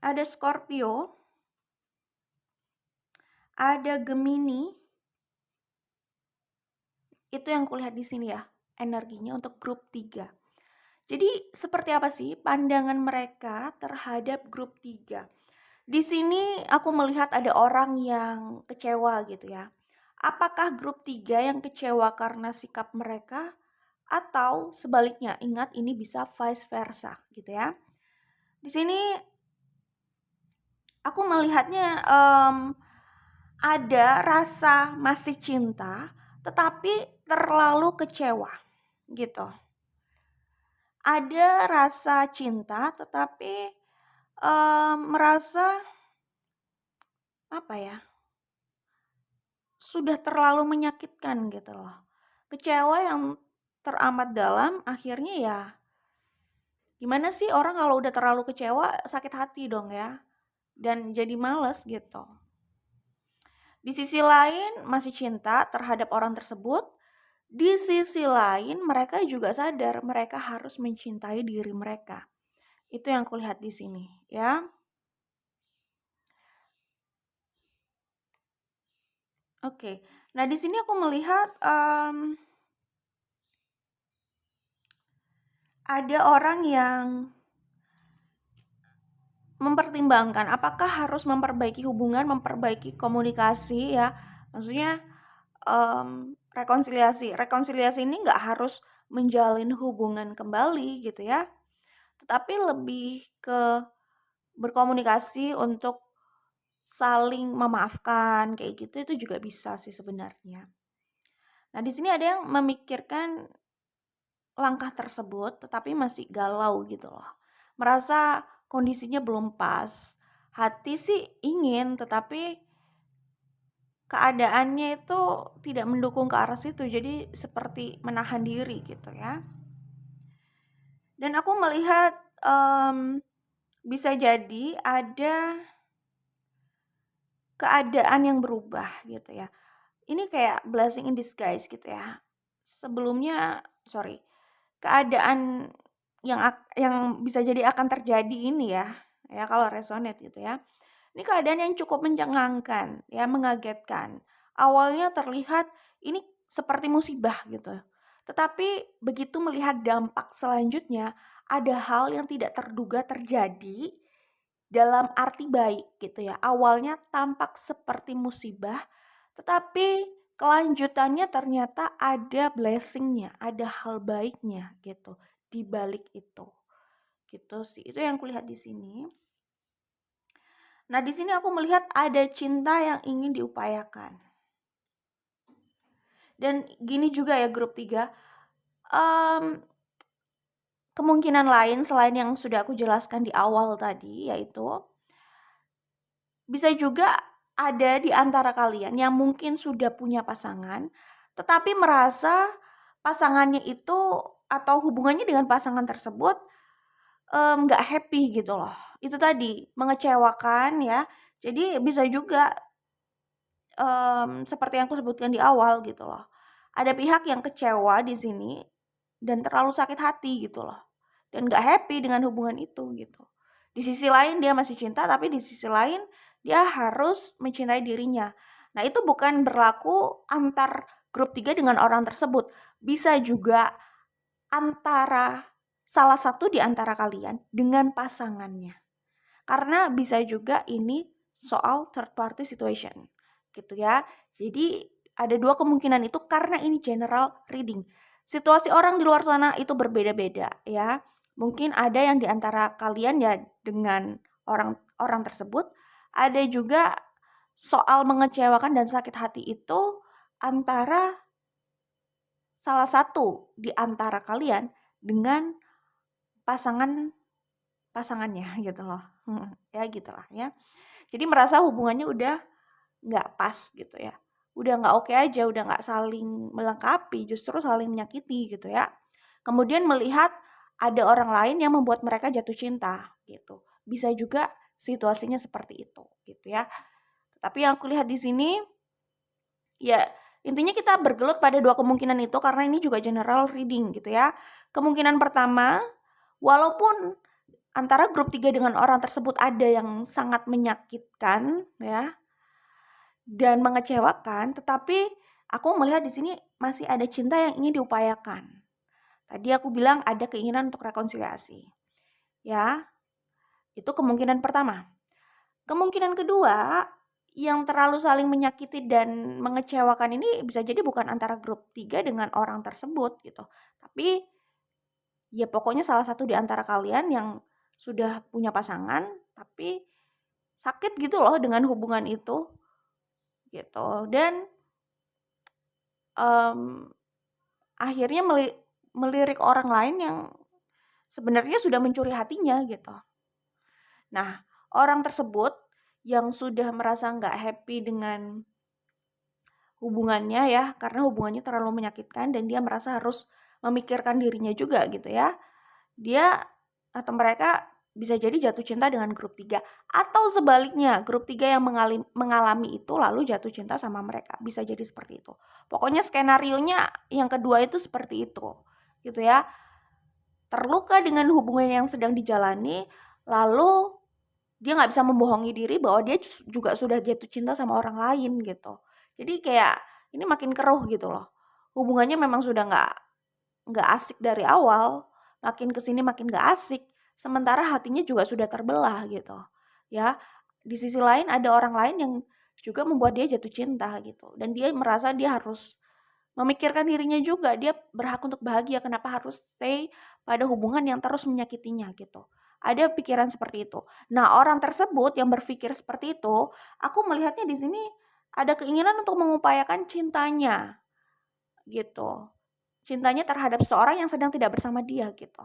ada Scorpio, ada Gemini. Itu yang kulihat di sini ya, energinya untuk grup 3. Jadi seperti apa sih pandangan mereka terhadap grup 3? Di sini aku melihat ada orang yang kecewa gitu ya. Apakah grup 3 yang kecewa karena sikap mereka atau sebaliknya? Ingat ini bisa vice versa gitu ya. Di sini aku melihatnya ada rasa masih cinta tetapi terlalu kecewa gitu. Ada rasa cinta tetapi merasa apa ya, sudah terlalu menyakitkan gitu loh. Kecewa yang teramat dalam akhirnya ya gimana sih orang kalau udah terlalu kecewa sakit hati dong ya dan jadi males gitu. Di sisi lain masih cinta terhadap orang tersebut, di sisi lain mereka juga sadar mereka harus mencintai diri mereka. Itu yang kulihat di sini ya. Oke. Nah, di sini aku melihat ada orang yang mempertimbangkan apakah harus memperbaiki hubungan, memperbaiki komunikasi ya. Maksudnya rekonsiliasi. Rekonsiliasi ini nggak harus menjalin hubungan kembali gitu ya. Tetapi lebih ke berkomunikasi untuk saling memaafkan kayak gitu, itu juga bisa sih sebenarnya. Nah, di sini ada yang memikirkan langkah tersebut tetapi masih galau gitu loh. Merasa kondisinya belum pas. Hati sih ingin tetapi keadaannya itu tidak mendukung ke arah situ. Jadi seperti menahan diri gitu ya. Dan aku melihat bisa jadi ada keadaan yang berubah gitu ya. Ini kayak blessing in disguise gitu ya. Sebelumnya, sorry, keadaan yang bisa jadi akan terjadi ini ya kalau resonate gitu ya. Ini keadaan yang cukup mencengangkan, ya mengagetkan. Awalnya terlihat ini seperti musibah gitu. Tetapi begitu melihat dampak selanjutnya, ada hal yang tidak terduga terjadi dalam arti baik gitu ya. Awalnya tampak seperti musibah, tetapi kelanjutannya ternyata ada blessingnya, ada hal baiknya gitu di balik itu. Gitu sih. Itu yang kulihat di sini. Nah, di sini aku melihat ada cinta yang ingin diupayakan. Dan gini juga ya grup 3. Kemungkinan lain selain yang sudah aku jelaskan di awal tadi, yaitu bisa juga ada di antara kalian yang mungkin sudah punya pasangan, tetapi merasa pasangannya itu atau hubungannya dengan pasangan tersebut nggak happy gitu loh. Itu tadi mengecewakan ya. Jadi bisa juga seperti yang aku sebutkan di awal gitu loh. Ada pihak yang kecewa di sini dan terlalu sakit hati gitu loh. Dan nggak happy dengan hubungan itu gitu. Di sisi lain dia masih cinta, tapi di sisi lain dia harus mencintai dirinya. Nah, itu bukan berlaku antar grup 3 dengan orang tersebut. Bisa juga antara salah satu di antara kalian dengan pasangannya. Karena bisa juga ini soal third party situation. Gitu ya. Jadi ada dua kemungkinan itu karena ini general reading. Situasi orang di luar sana itu berbeda-beda ya. Mungkin ada yang di antara kalian ya dengan orang tersebut, ada juga soal mengecewakan dan sakit hati itu antara salah satu di antara kalian dengan pasangannya gitu loh. Ya gitulah ya. Jadi merasa hubungannya udah nggak pas gitu ya. Udah nggak oke aja, udah nggak saling melengkapi, justru saling menyakiti gitu ya. Kemudian melihat ada orang lain yang membuat mereka jatuh cinta gitu. Bisa juga situasinya seperti itu gitu ya. Tapi yang aku lihat di sini ya intinya kita bergelut pada dua kemungkinan itu karena ini juga general reading gitu ya. Kemungkinan pertama, walaupun antara grup 3 dengan orang tersebut ada yang sangat menyakitkan ya dan mengecewakan, tetapi aku melihat di sini masih ada cinta yang ingin diupayakan. Tadi aku bilang ada keinginan untuk rekonsiliasi. Ya, itu kemungkinan pertama. Kemungkinan kedua, yang terlalu saling menyakiti dan mengecewakan ini bisa jadi bukan antara grup 3 dengan orang tersebut gitu. Tapi ya pokoknya salah satu di antara kalian yang sudah punya pasangan tapi sakit gitu loh dengan hubungan itu gitu. Dan akhirnya melirik orang lain yang sebenarnya sudah mencuri hatinya gitu. Nah, orang tersebut yang sudah merasa nggak happy dengan hubungannya ya, karena hubungannya terlalu menyakitkan dan dia merasa harus memikirkan dirinya juga gitu ya. Dia atau mereka bisa jadi jatuh cinta dengan grup 3 atau sebaliknya grup 3 yang mengalami itu lalu jatuh cinta sama mereka, bisa jadi seperti itu. Pokoknya skenarionya yang kedua itu seperti itu gitu ya. Terluka dengan hubungan yang sedang dijalani, lalu dia nggak bisa membohongi diri bahwa dia juga sudah jatuh cinta sama orang lain gitu. Jadi kayak ini makin keruh gitu loh. Hubungannya memang sudah nggak asik dari awal, makin kesini makin nggak asik, sementara hatinya juga sudah terbelah gitu. Ya, di sisi lain ada orang lain yang juga membuat dia jatuh cinta gitu. Dan dia merasa dia harus memikirkan dirinya juga, dia berhak untuk bahagia, kenapa harus stay pada hubungan yang terus menyakitinya gitu. Ada pikiran seperti itu. Nah, orang tersebut yang berpikir seperti itu, aku melihatnya di sini ada keinginan untuk mengupayakan cintanya, gitu. Cintanya terhadap seorang yang sedang tidak bersama dia, gitu.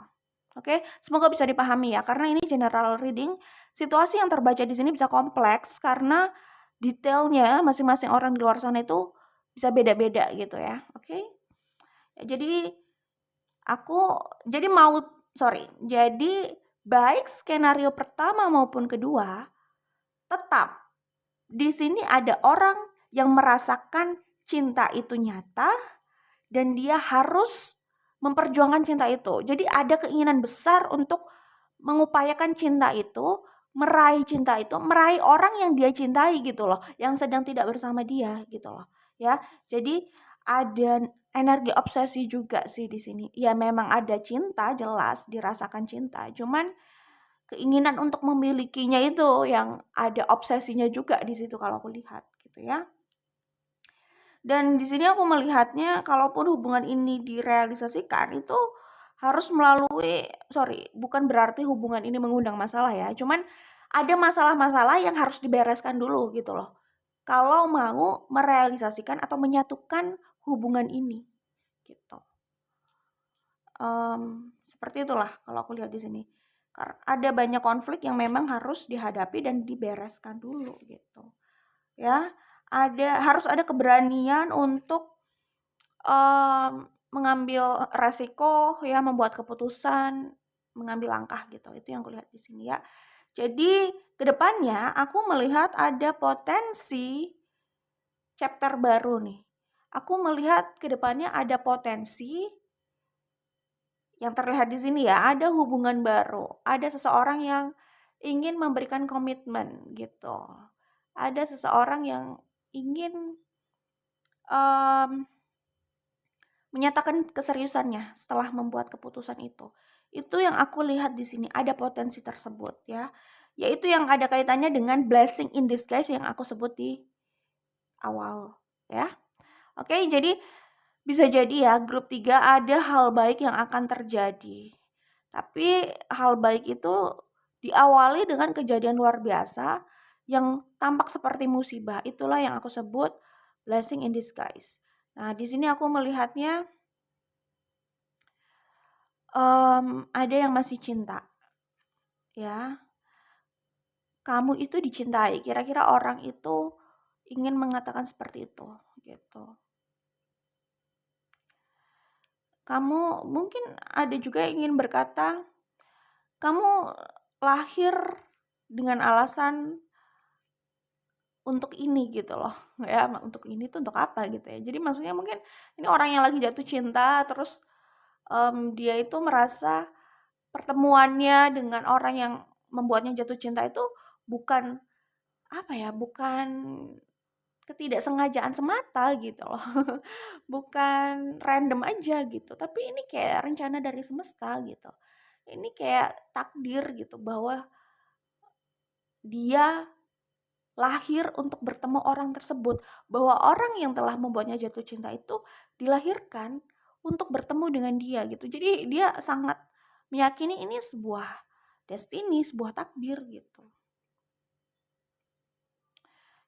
Oke, semoga bisa dipahami ya, karena ini general reading. Situasi yang terbaca di sini bisa kompleks karena detailnya masing-masing orang di luar sana itu bisa beda-beda gitu ya. Oke. Jadi jadi baik skenario pertama maupun kedua, tetap di sini ada orang yang merasakan cinta itu nyata dan dia harus memperjuangkan cinta itu. Jadi ada keinginan besar untuk mengupayakan cinta itu, meraih orang yang dia cintai gitu loh, yang sedang tidak bersama dia gitu loh. Ya. Jadi ada energi obsesi juga sih di sini. Ya memang ada cinta, jelas dirasakan cinta, cuman keinginan untuk memilikinya itu yang ada obsesinya juga di situ kalau aku lihat gitu ya. Dan di sini aku melihatnya kalaupun hubungan ini direalisasikan itu harus bukan berarti hubungan ini mengundang masalah ya. Cuman ada masalah-masalah yang harus dibereskan dulu gitu loh. Kalau mau merealisasikan atau menyatukan hubungan ini gitu. Seperti itulah kalau aku lihat di sini. Ada banyak konflik yang memang harus dihadapi dan dibereskan dulu gitu. Ya, harus ada keberanian untuk mengambil resiko ya, membuat keputusan, mengambil langkah gitu. Itu yang kulihat di sini ya. Jadi kedepannya aku melihat ada potensi chapter baru nih. Aku melihat kedepannya ada potensi yang terlihat di sini ya, ada hubungan baru, ada seseorang yang ingin memberikan komitmen gitu. Ada seseorang yang ingin menyatakan keseriusannya setelah membuat keputusan itu. Itu yang aku lihat di sini, ada potensi tersebut ya. Yaitu yang ada kaitannya dengan blessing in disguise yang aku sebut di awal ya. Oke, jadi bisa jadi ya grup 3 ada hal baik yang akan terjadi. Tapi hal baik itu diawali dengan kejadian luar biasa yang tampak seperti musibah. Itulah yang aku sebut blessing in disguise. Nah, di sini aku melihatnya ada yang masih cinta, ya. Kamu itu dicintai, kira-kira orang itu ingin mengatakan seperti itu, gitu. Kamu mungkin ada juga yang ingin berkata, kamu lahir dengan alasan untuk ini gitu loh, ya. Untuk ini tuh untuk apa gitu ya. Jadi maksudnya mungkin ini orang yang lagi jatuh cinta, terus dia itu merasa pertemuannya dengan orang yang membuatnya jatuh cinta itu bukan bukan ketidaksengajaan semata gitu loh. Bukan random aja gitu, tapi ini kayak rencana dari semesta gitu. Ini kayak takdir gitu bahwa dia lahir untuk bertemu orang tersebut, bahwa orang yang telah membuatnya jatuh cinta itu dilahirkan untuk bertemu dengan dia gitu. Jadi dia sangat meyakini ini sebuah destiny, sebuah takdir gitu.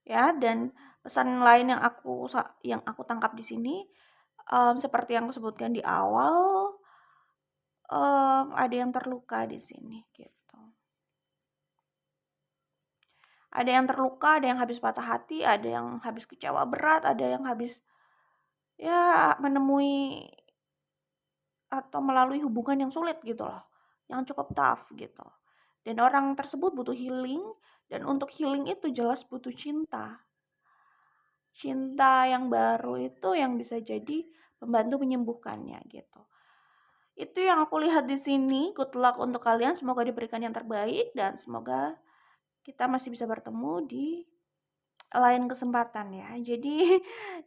Ya, dan pesan lain yang aku tangkap di sini seperti yang aku sebutkan di awal, ada yang terluka di sini gitu. Ada yang terluka, ada yang habis patah hati, ada yang habis kecewa berat, ada yang habis ya menemui atau melalui hubungan yang sulit gitu loh, yang cukup tough gitu. Dan orang tersebut butuh healing, dan untuk healing itu jelas butuh cinta. Cinta yang baru itu yang bisa jadi membantu menyembuhkannya gitu. Itu yang aku lihat di sini. Good luck untuk kalian, semoga diberikan yang terbaik dan semoga kita masih bisa bertemu di lain kesempatan ya. Jadi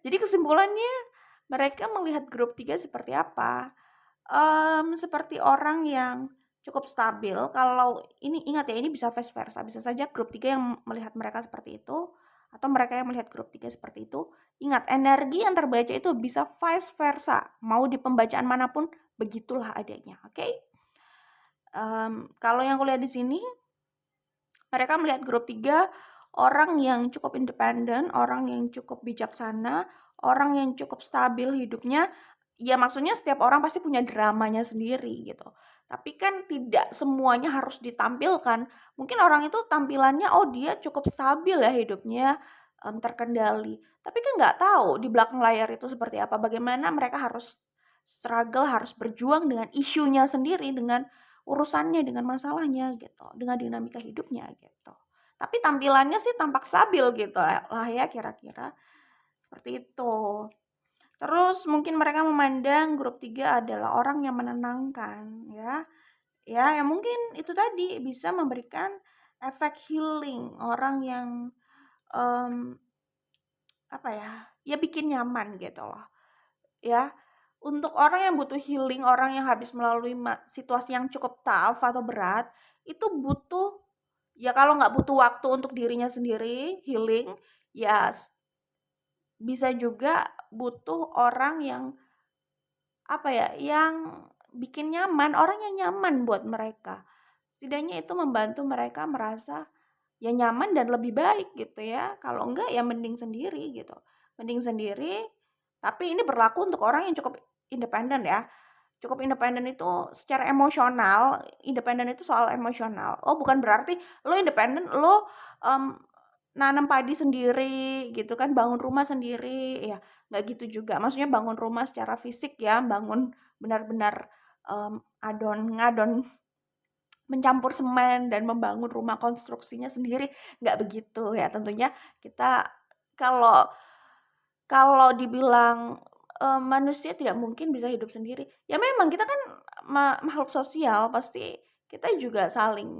jadi kesimpulannya mereka melihat grup 3 seperti apa? Seperti orang yang cukup stabil. Kalau ini ingat ya, ini bisa vice versa. Bisa saja grup 3 yang melihat mereka seperti itu atau mereka yang melihat grup 3 seperti itu. Ingat, energi yang terbaca itu bisa vice versa. Mau di pembacaan manapun begitulah adanya, oke? Kalau yang kuliah di sini, mereka melihat grup 3 orang yang cukup independen, orang yang cukup bijaksana, orang yang cukup stabil hidupnya. Ya maksudnya setiap orang pasti punya dramanya sendiri gitu. Tapi kan tidak semuanya harus ditampilkan. Mungkin orang itu tampilannya, oh dia cukup stabil ya hidupnya, terkendali. Tapi kan nggak tahu di belakang layar itu seperti apa. Bagaimana mereka harus struggle, harus berjuang dengan isunya sendiri, dengan urusannya, dengan masalahnya gitu, dengan dinamika hidupnya gitu. Tapi tampilannya sih tampak stabil gitu lah ya kira-kira, seperti itu. Terus mungkin mereka memandang grup 3 adalah orang yang menenangkan ya. Ya, yang mungkin itu tadi bisa memberikan efek healing, orang yang, mmm, apa ya, ya bikin nyaman gitu loh, ya. Untuk orang yang butuh healing, orang yang habis melalui situasi yang cukup tough atau berat, itu butuh, ya kalau nggak butuh waktu untuk dirinya sendiri healing, ya bisa juga butuh orang yang, apa ya, yang bikin nyaman, orang yang nyaman buat mereka. Setidaknya itu membantu mereka merasa, ya nyaman dan lebih baik gitu ya. Kalau enggak ya mending sendiri gitu. Mending sendiri, tapi ini berlaku untuk orang yang cukup independen ya. Cukup independen itu secara emosional, independen itu soal emosional. Oh, bukan berarti lo independen, lo nanam padi sendiri gitu kan, bangun rumah sendiri, ya nggak gitu juga. Maksudnya bangun rumah secara fisik ya, bangun benar-benar ngadon, mencampur semen dan membangun rumah konstruksinya sendiri, nggak begitu ya. Tentunya kita kalau kalau dibilang, manusia tidak mungkin bisa hidup sendiri, ya memang kita kan makhluk sosial, pasti kita juga saling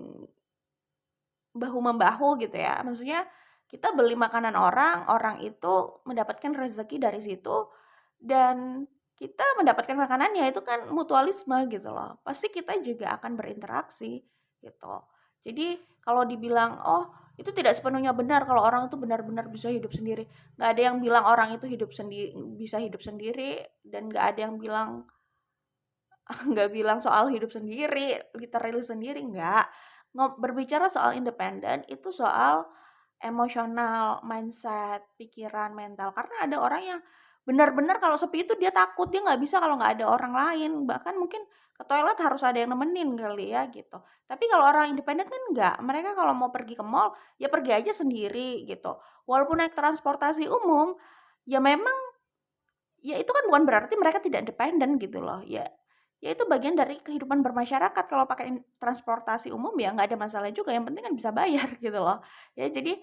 bahu-membahu gitu ya. Maksudnya kita beli makanan orang, orang itu mendapatkan rezeki dari situ, dan kita mendapatkan makanannya, itu kan mutualisme gitu loh. Pasti kita juga akan berinteraksi gitu. Jadi kalau dibilang, "Oh, itu tidak sepenuhnya benar kalau orang itu benar-benar bisa hidup sendiri." Nggak ada yang bilang orang itu bisa hidup sendiri, dan nggak ada yang bilang nggak bilang soal hidup sendiri, literally sendiri, enggak. Berbicara soal independen itu soal emosional, mindset, pikiran, mental. Karena ada orang yang benar-benar kalau sepi itu dia takut, dia nggak bisa kalau nggak ada orang lain. Bahkan mungkin ke toilet harus ada yang nemenin kali ya gitu. Tapi kalau orang independen kan enggak. Mereka kalau mau pergi ke mall, ya pergi aja sendiri gitu. Walaupun naik transportasi umum, ya memang, ya itu kan bukan berarti mereka tidak independen gitu loh. Ya itu bagian dari kehidupan bermasyarakat. Kalau pakai transportasi umum ya nggak ada masalah juga, yang penting kan bisa bayar gitu loh. Ya jadi,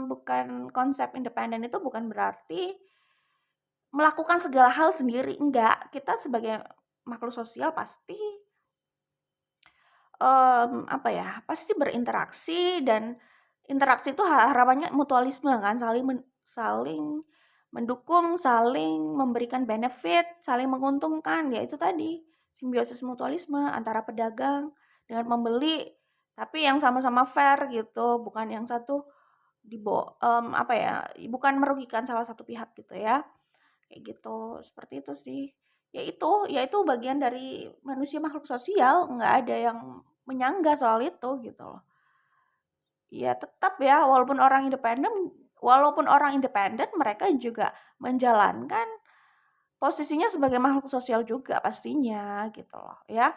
bukan, konsep independen itu bukan berarti melakukan segala hal sendiri, enggak. Kita sebagai makhluk sosial pasti, apa ya, pasti berinteraksi, dan interaksi itu harapannya mutualisme kan, saling mendukung, saling memberikan benefit, saling menguntungkan, ya itu tadi, simbiosis mutualisme antara pedagang dengan pembeli, tapi yang sama-sama fair gitu, bukan yang satu apa ya, bukan merugikan salah satu pihak gitu ya, kayak gitu, seperti itu sih. Ya itu bagian dari manusia makhluk sosial, nggak ada yang menyanggah soal itu gitu loh. Ya tetap ya, walaupun orang independen, mereka juga menjalankan posisinya sebagai makhluk sosial juga pastinya gitu loh ya.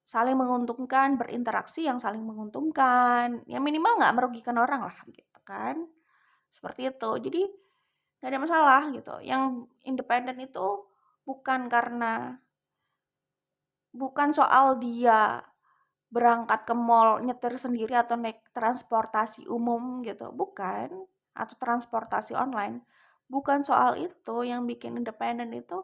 Saling menguntungkan, berinteraksi yang saling menguntungkan, ya minimal nggak merugikan orang lah gitu kan. Seperti itu. Jadi nggak ada masalah gitu. Yang independen itu bukan karena bukan soal dia berangkat ke mall nyetir sendiri atau naik transportasi umum gitu, bukan, atau transportasi online. Bukan soal itu yang bikin independen itu,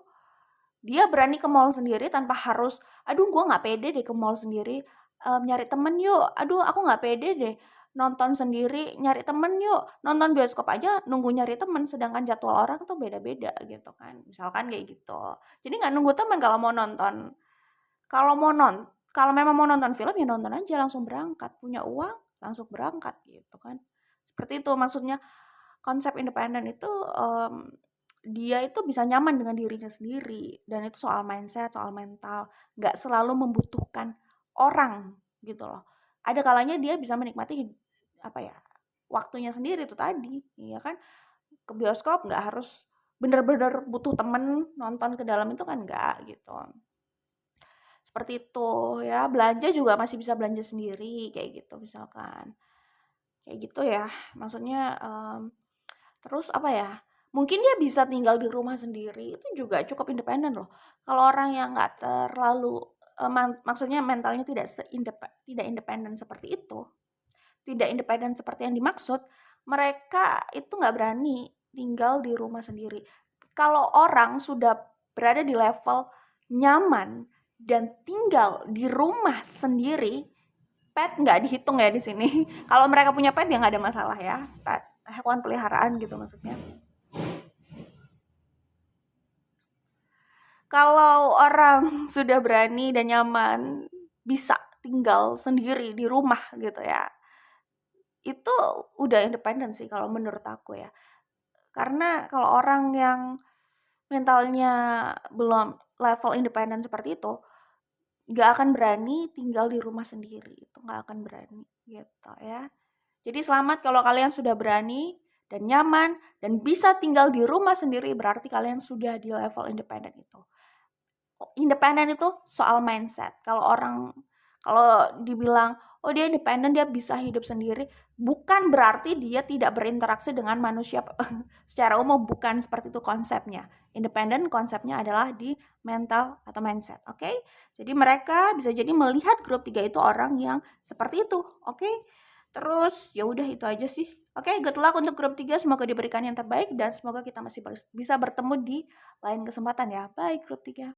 dia berani ke mall sendiri tanpa harus, "Aduh gue nggak pede deh ke mall sendiri, nyari temen yuk, aduh aku nggak pede deh nonton sendiri, nyari temen yuk, nonton bioskop aja nunggu nyari temen," sedangkan jadwal orang tuh beda-beda gitu kan, misalkan kayak gitu. Jadi nggak nunggu temen kalau mau nonton. Kalau mau non Kalau memang mau nonton film ya nonton aja langsung berangkat, punya uang langsung berangkat gitu kan. Seperti itu maksudnya, konsep independen itu, dia itu bisa nyaman dengan dirinya sendiri, dan itu soal mindset, soal mental, nggak selalu membutuhkan orang gitu loh. Ada kalanya dia bisa menikmati waktunya sendiri itu tadi, iya kan? Ke bioskop nggak harus bener-bener butuh temen nonton ke dalam itu kan enggak gitu. Seperti itu ya, belanja juga masih bisa belanja sendiri kayak gitu misalkan. Kayak gitu ya, maksudnya, terus mungkin dia bisa tinggal di rumah sendiri, itu juga cukup independen loh. Kalau orang yang nggak terlalu, maksudnya mentalnya tidak independen seperti itu, tidak independen seperti yang dimaksud, mereka itu nggak berani tinggal di rumah sendiri. Kalau orang sudah berada di level nyaman dan tinggal di rumah sendiri, pet nggak dihitung ya di sini. Kalau mereka punya pet ya nggak ada masalah ya, pet, hewan peliharaan gitu maksudnya. Kalau orang sudah berani dan nyaman bisa tinggal sendiri di rumah gitu ya, itu udah independen sih kalau menurut aku ya. Karena kalau orang yang mentalnya belum level independen seperti itu, nggak akan berani tinggal di rumah sendiri, itu nggak akan berani gitu ya. Jadi selamat kalau kalian sudah berani dan nyaman dan bisa tinggal di rumah sendiri, berarti kalian sudah di level independen itu. Independen itu soal mindset. Kalau dibilang, oh dia independen, dia bisa hidup sendiri, bukan berarti dia tidak berinteraksi dengan manusia secara umum, bukan seperti itu konsepnya. Independen konsepnya adalah di mental atau mindset, oke? Jadi mereka bisa jadi melihat grup 3 itu orang yang seperti itu, oke? Terus ya udah itu aja sih. Oke, good luck untuk grup 3, semoga diberikan yang terbaik dan semoga kita masih bisa bertemu di lain kesempatan ya. Bye grup 3.